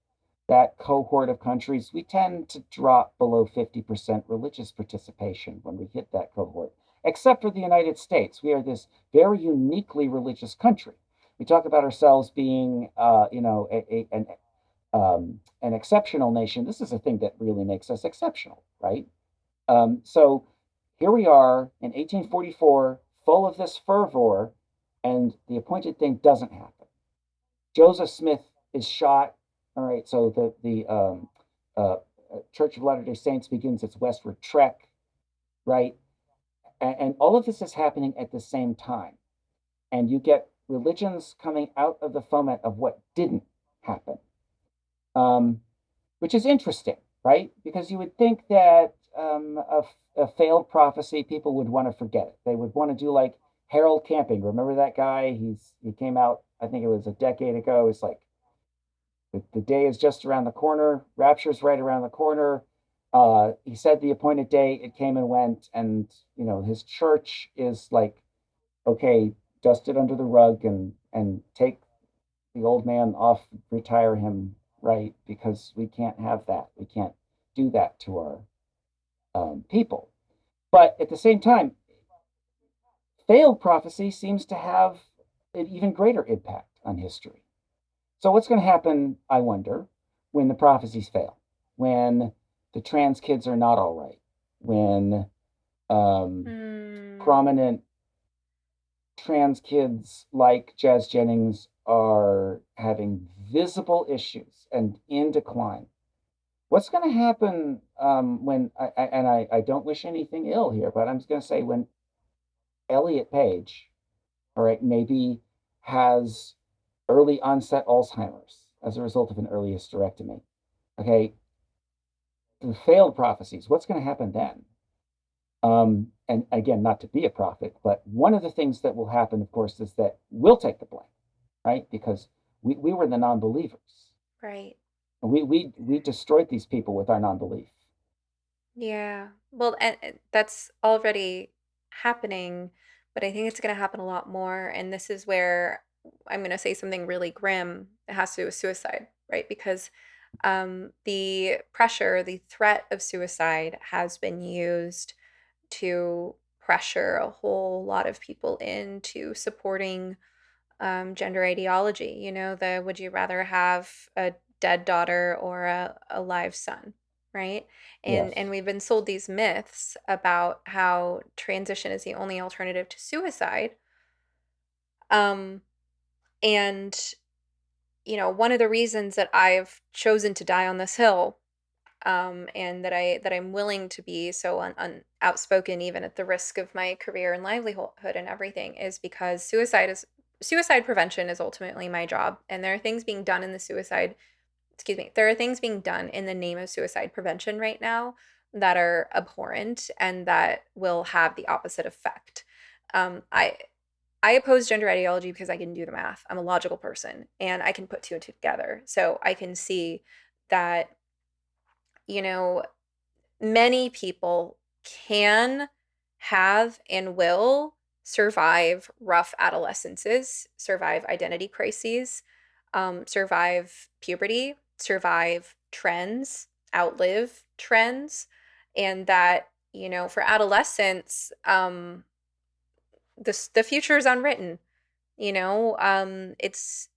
that cohort of countries, we tend to drop below 50% religious participation when we hit that cohort, except for the United States. We are this very uniquely religious country. We talk about ourselves being, an exceptional nation. This is a thing that really makes us exceptional, right? So here we are in 1844, full of this fervor, and the appointed thing doesn't happen. Joseph Smith is shot. All right, so the uh, Church of Latter-day Saints begins its westward trek, right? And all of this is happening at the same time, and you get religions coming out of the foment of what didn't happen, um, which is interesting, right? Because you would think that a failed prophecy, people would want to forget it. They would want to do like Harold Camping. Remember that guy? He came out, I think it was a decade ago. It's like the day is just around the corner. Rapture's right around the corner. He said the appointed day, it came and went, and his church is like, okay, dust it under the rug and take the old man off, retire him, right? Because we can't have that. We can't do that to our people. But at the same time, failed prophecy seems to have an even greater impact on history. So, what's going to happen, I wonder, when the prophecies fail? When the trans kids are not all right? When Hmm. prominent trans kids like Jazz Jennings are having visible issues and in decline? What's going to happen when, I don't wish anything ill here, but I'm just going to say when Elliot Page, all right, maybe has early onset Alzheimer's as a result of an early hysterectomy. Okay, the failed prophecies, what's going to happen then? And again, not to be a prophet, but one of the things that will happen, of course, is that we'll take the blame, right? Because we were the non-believers. Right. We destroyed these people with our non-belief. Yeah. Well, and that's already happening, but I think it's going to happen a lot more. And this is where I'm going to say something really grim. It has to do with suicide, right? Because the pressure, the threat of suicide has been used to pressure a whole lot of people into supporting gender ideology. The would you rather have a dead daughter or a live son, right? And Yes. we've been sold these myths about how transition is the only alternative to suicide. Um, and one of the reasons that I've chosen to die on this hill, and that I'm willing to be so outspoken, even at the risk of my career and livelihood and everything, is because suicide prevention is ultimately my job, and there are things being done in the suicide excuse me, there are things being done in the name of suicide prevention right now that are abhorrent and that will have the opposite effect. I oppose gender ideology because I can do the math. I'm a logical person and I can put two and two together. So I can see that, you know, many people can have and will survive rough adolescences, survive identity crises, survive puberty, survive trends, outlive trends, and that, for adolescents, the future is unwritten. It's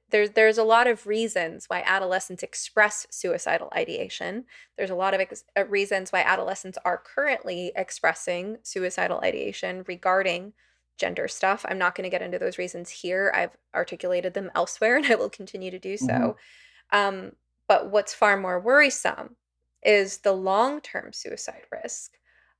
there's a lot of reasons why adolescents express suicidal ideation. There's a lot of reasons why adolescents are currently expressing suicidal ideation regarding gender stuff. I'm not going to get into those reasons here. I've articulated them elsewhere and I will continue to do Mm-hmm. so. Um, but what's far more worrisome is the long term suicide risk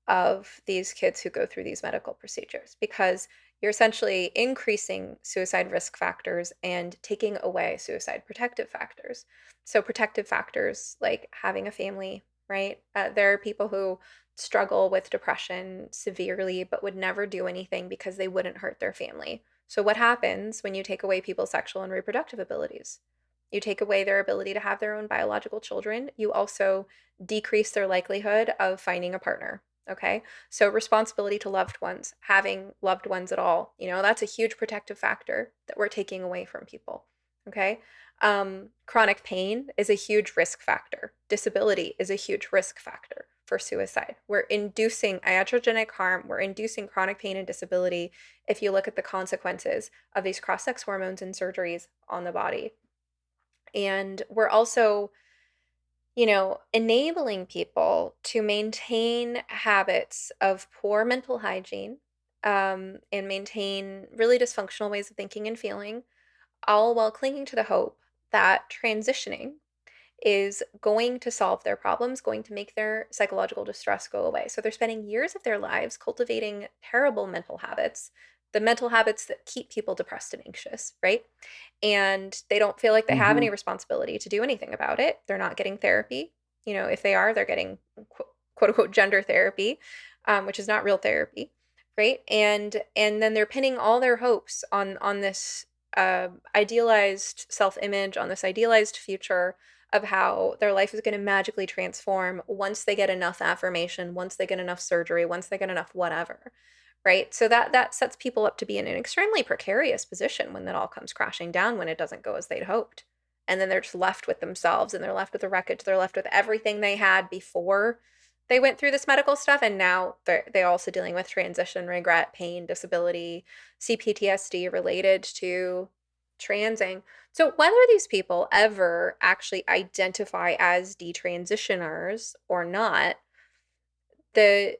of these kids who go through these medical procedures because you're essentially increasing suicide risk factors and taking away suicide protective factors. So, protective factors like having a family, right? There are people who struggle with depression severely but would never do anything because they wouldn't hurt their family. So, what happens when you take away people's sexual and reproductive abilities? You take away their ability to have their own biological children. You also decrease their likelihood of finding a partner. Okay. So, responsibility to loved ones, having loved ones at all, that's a huge protective factor that we're taking away from people. Okay. Chronic pain is a huge risk factor. Disability is a huge risk factor for suicide. We're inducing iatrogenic harm, we're inducing chronic pain and disability if you look at the consequences of these cross sex hormones and surgeries on the body. And we're also enabling people to maintain habits of poor mental hygiene, and maintain really dysfunctional ways of thinking and feeling, all while clinging to the hope that transitioning is going to solve their problems, going to make their psychological distress go away. So they're spending years of their lives cultivating terrible mental habits, the mental habits that keep people depressed and anxious, right? And they don't feel like they have Mm-hmm. any responsibility to do anything about it. They're not getting therapy. If they are, they're getting quote unquote gender therapy, which is not real therapy, right? And then they're pinning all their hopes on this idealized self-image, on this idealized future of how their life is going to magically transform once they get enough affirmation, once they get enough surgery, once they get enough whatever, right? So that sets people up to be in an extremely precarious position when that all comes crashing down, when it doesn't go as they'd hoped. And then they're just left with themselves, and they're left with the wreckage, they're left with everything they had before they went through this medical stuff, and now they're also dealing with transition, regret, pain, disability, CPTSD related to transing. So whether these people ever actually identify as detransitioners or not, the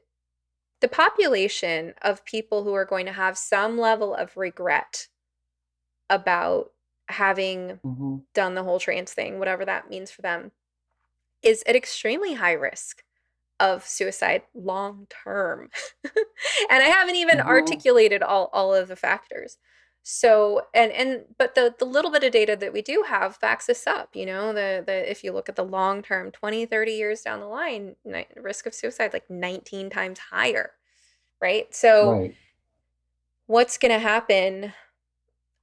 the population of people who are going to have some level of regret about having Mm-hmm. done the whole trans thing, whatever that means for them, is at extremely high risk of suicide long term. And I haven't even Mm-hmm. articulated all of the factors. So but the little bit of data that we do have backs this up, the if you look at the long term, 20, 30 years down the line, risk of suicide like 19 times higher, right? So Right. what's going to happen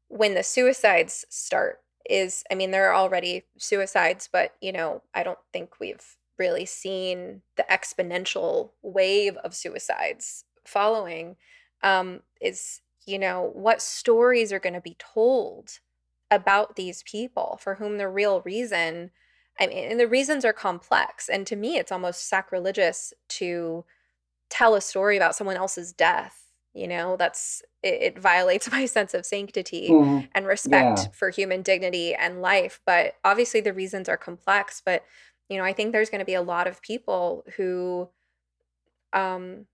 when the suicides start is, I mean, there are already suicides, but I don't think we've really seen the exponential wave of suicides following. Is, what stories are going to be told about these people for whom the real reason, I mean, and the reasons are complex. And to me, it's almost sacrilegious to tell a story about someone else's death. It violates my sense of sanctity Mm-hmm. and respect Yeah. for human dignity and life. But obviously the reasons are complex. But I think there's going to be a lot of people who um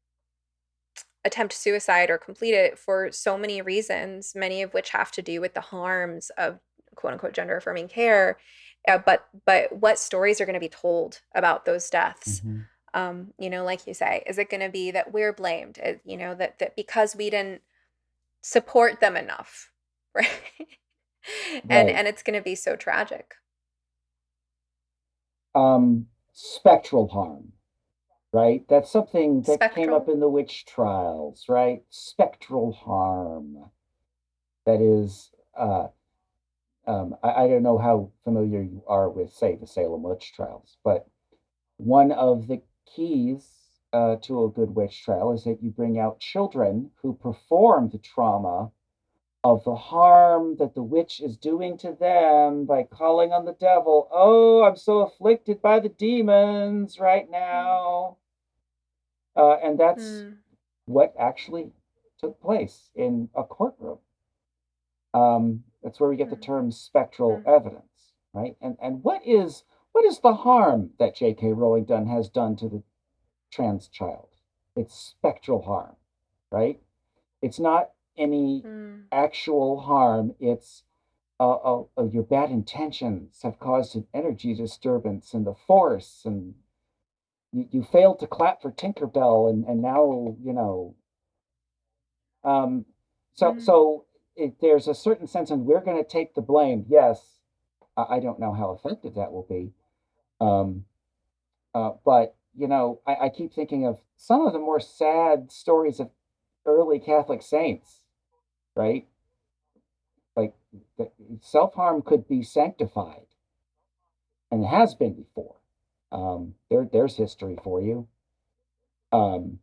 attempt suicide or complete it for so many reasons, many of which have to do with the harms of quote unquote gender affirming care. But what stories are going to be told about those deaths? Mm-hmm. Like you say, is it going to be that we're blamed? That because we didn't support them enough, right? and Right. and it's going to be so tragic. Spectral harm, right? That's something that came up Spectral. in the witch trials, right? Spectral harm. That is, I don't know how familiar you are with, say, the Salem witch trials, but one of the keys to a good witch trial is that you bring out children who perform the trauma of the harm that the witch is doing to them by calling on the devil. Oh, I'm so afflicted by the demons right now. And that's Mm, what actually took place in a courtroom. That's where we get the mm, term spectral mm, evidence, right? And what is the harm that J.K. Rowling has done to the trans child? It's spectral harm, right? It's not any mm, actual harm. It's your bad intentions have caused an energy disturbance in the force, and you failed to clap for Tinkerbell, and now um, Mm. there's a certain sense, and we're going to take the blame. Yes, I don't know how effective that will be. Um, but I keep thinking of some of the more sad stories of early Catholic saints, right? Like self-harm could be sanctified and has been before. There's history for you. Um,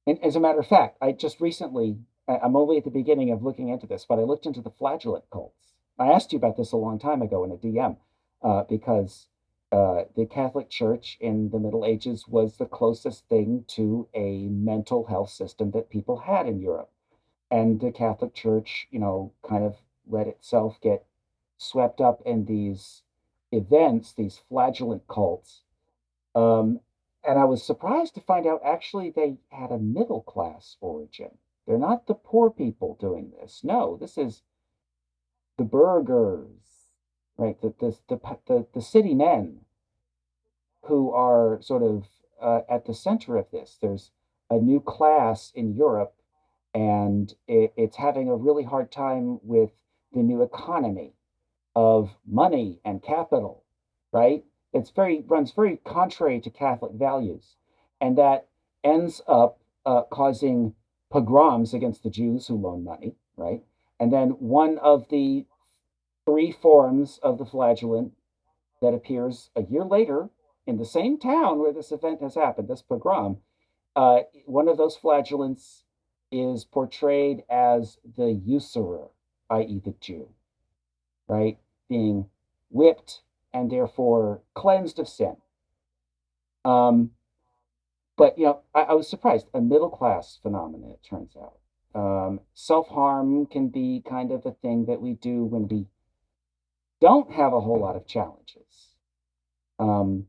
and as a matter of fact, I just recently, I'm only at the beginning of looking into this, but I looked into the flagellant cults. I asked you about this a long time ago in a DM, because the Catholic Church in the Middle Ages was the closest thing to a mental health system that people had in Europe. And the Catholic Church, kind of let itself get swept up in these events, these flagellant cults. Um, and I was surprised to find out actually they had a middle class origin. They're not the poor people doing this. No, this is the burghers, right? The city men who are sort of at the center of this. There's a new class in Europe, and it's having a really hard time with the new economy of money and capital, right? It's very runs very contrary to Catholic values, and that ends up causing pogroms against the Jews who loan money, right? And then one of the three forms of the flagellant that appears a year later in the same town where this event has happened, this pogrom, one of those flagellants is portrayed as the usurer, i.e., the Jew, right? Being whipped and therefore cleansed of sin. Um, but I was surprised. A middle class phenomenon, it turns out. Self harm can be kind of a thing that we do when we don't have a whole lot of challenges. Um,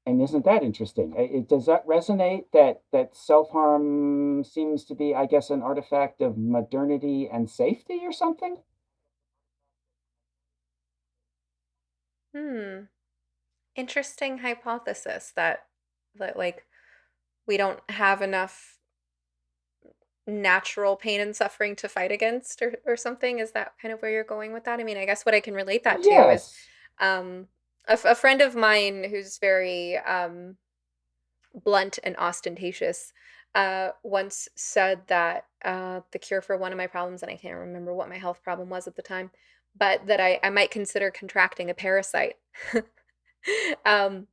and isn't that interesting? Does that resonate? That self harm seems to be, I guess, an artifact of modernity and safety or something? Hmm. Interesting hypothesis that like we don't have enough natural pain and suffering to fight against or something. Is that kind of where you're going with that? I mean, I guess what I can relate that to is Yes. um a friend of mine who's very blunt and ostentatious once said that the cure for one of my problems, and I can't remember what my health problem was at the time, but that I might consider contracting a parasite. um,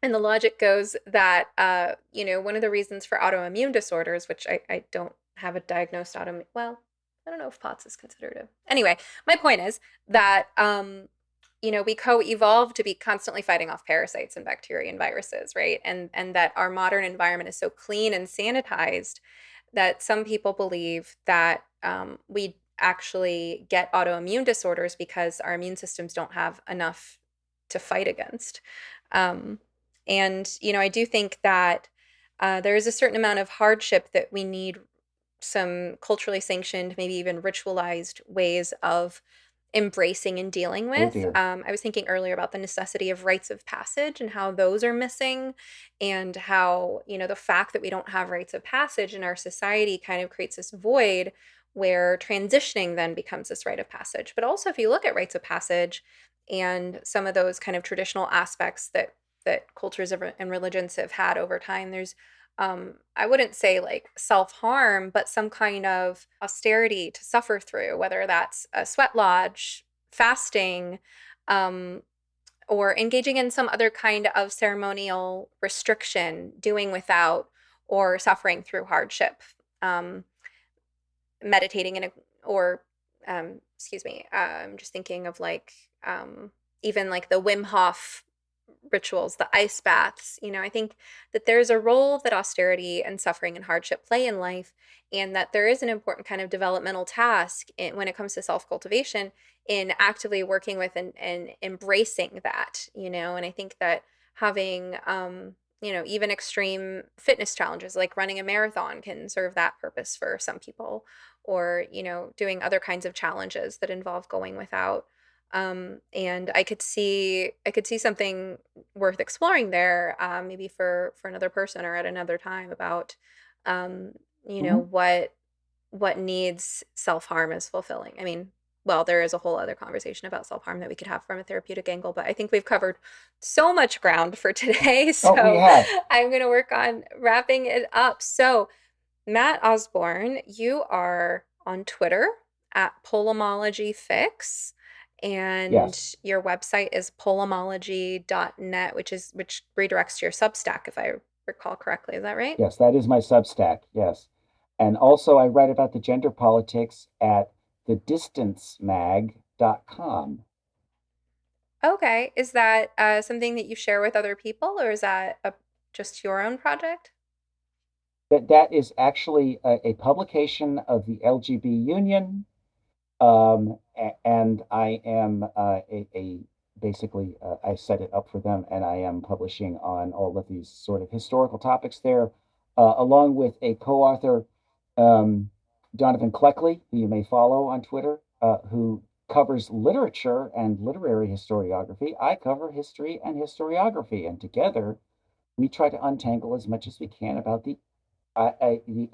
and the logic goes that, one of the reasons for autoimmune disorders, which I don't have a diagnosed autoimmune, well, I don't know if POTS is considered a. Anyway, my point is that, we co-evolved to be constantly fighting off parasites and bacteria and viruses, right? And that our modern environment is so clean and sanitized that some people believe that we actually get autoimmune disorders because our immune systems don't have enough to fight against. Um, and, I do think that there is a certain amount of hardship that we need some culturally sanctioned, maybe even ritualized ways of embracing and dealing Oh with. dear. I was thinking earlier about the necessity of rites of passage and how those are missing, and how, the fact that we don't have rites of passage in our society kind of creates this void where transitioning then becomes this rite of passage. But also, if you look at rites of passage and some of those kind of traditional aspects that cultures and religions have had over time, there's I wouldn't say like self harm, but some kind of austerity to suffer through, whether that's a sweat lodge, fasting, um, or engaging in some other kind of ceremonial restriction, doing without, or suffering through hardship. Um, Meditating in a, or excuse me, I'm just thinking of like even like the Wim Hof rituals, the ice baths. I think that there's a role that austerity and suffering and hardship play in life, and that there is an important kind of developmental task when it comes to self cultivation in actively working with and embracing that. And I think that having, even extreme fitness challenges like running a marathon can serve that purpose for some people, or, doing other kinds of challenges that involve going without. And I could see something worth exploring there, maybe for another person or at another time about, um, Mhm. what needs self-harm is fulfilling. I mean, well, there is a whole other conversation about self-harm that we could have from a therapeutic angle, but I think we've covered so much ground for today. Oh, we So have. I'm going to work on wrapping it up. So, Matt Osborne, you are on Twitter at Polemologyfix, and Yes. your website is polemology.net, which redirects to your Substack, if I recall correctly. Is that right? Yes, that is my Substack. Yes. And also, I write about the gender politics at thedistancemag.com. Okay. Is that something that you share with other people, or is that just your own project? That is actually a publication of the LGB Union. And I am basically I set it up for them, and I am publishing on all of these sort of historical topics there, along with a co-author, um, Donovan Cleckley, who you may follow on Twitter, who covers literature and literary historiography. I cover history and historiography, and together we try to untangle as much as we can about the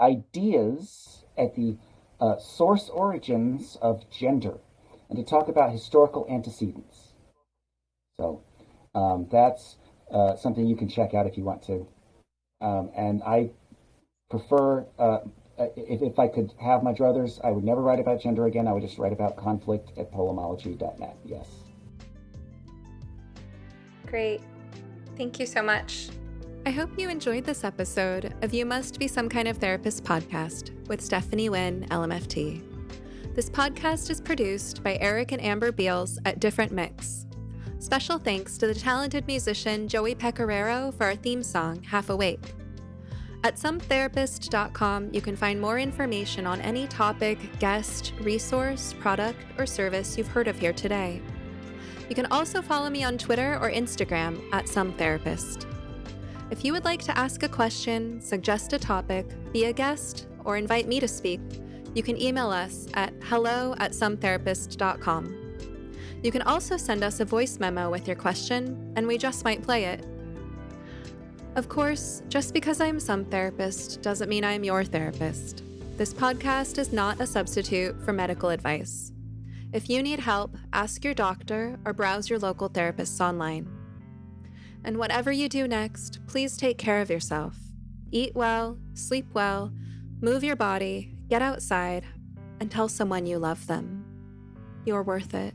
ideas at the source origins of gender, and to talk about historical antecedents. So that's something you can check out if you want to. And I prefer, if I could have my druthers, I would never write about gender again. I would just write about conflict at polemology.net. Yes. Great. Thank you so much. I hope you enjoyed this episode of You Must Be Some Kind of Therapist podcast with Stephanie Wynn, LMFT. This podcast is produced by Eric and Amber Beals at Different Mix. Special thanks to the talented musician Joey Pecoraro for our theme song, Half Awake. At sometherapist.com, you can find more information on any topic, guest, resource, product, or service you've heard of here today. You can also follow me on Twitter or Instagram at sometherapist. If you would like to ask a question, suggest a topic, be a guest, or invite me to speak, you can email us at hello@sometherapist.com. You can also send us a voice memo with your question, and we just might play it. Of course, just because I'm some therapist doesn't mean I'm your therapist. This podcast is not a substitute for medical advice. If you need help, ask your doctor or browse your local therapists online. And whatever you do next, please take care of yourself. Eat well, sleep well, move your body, get outside, and tell someone you love them. You're worth it.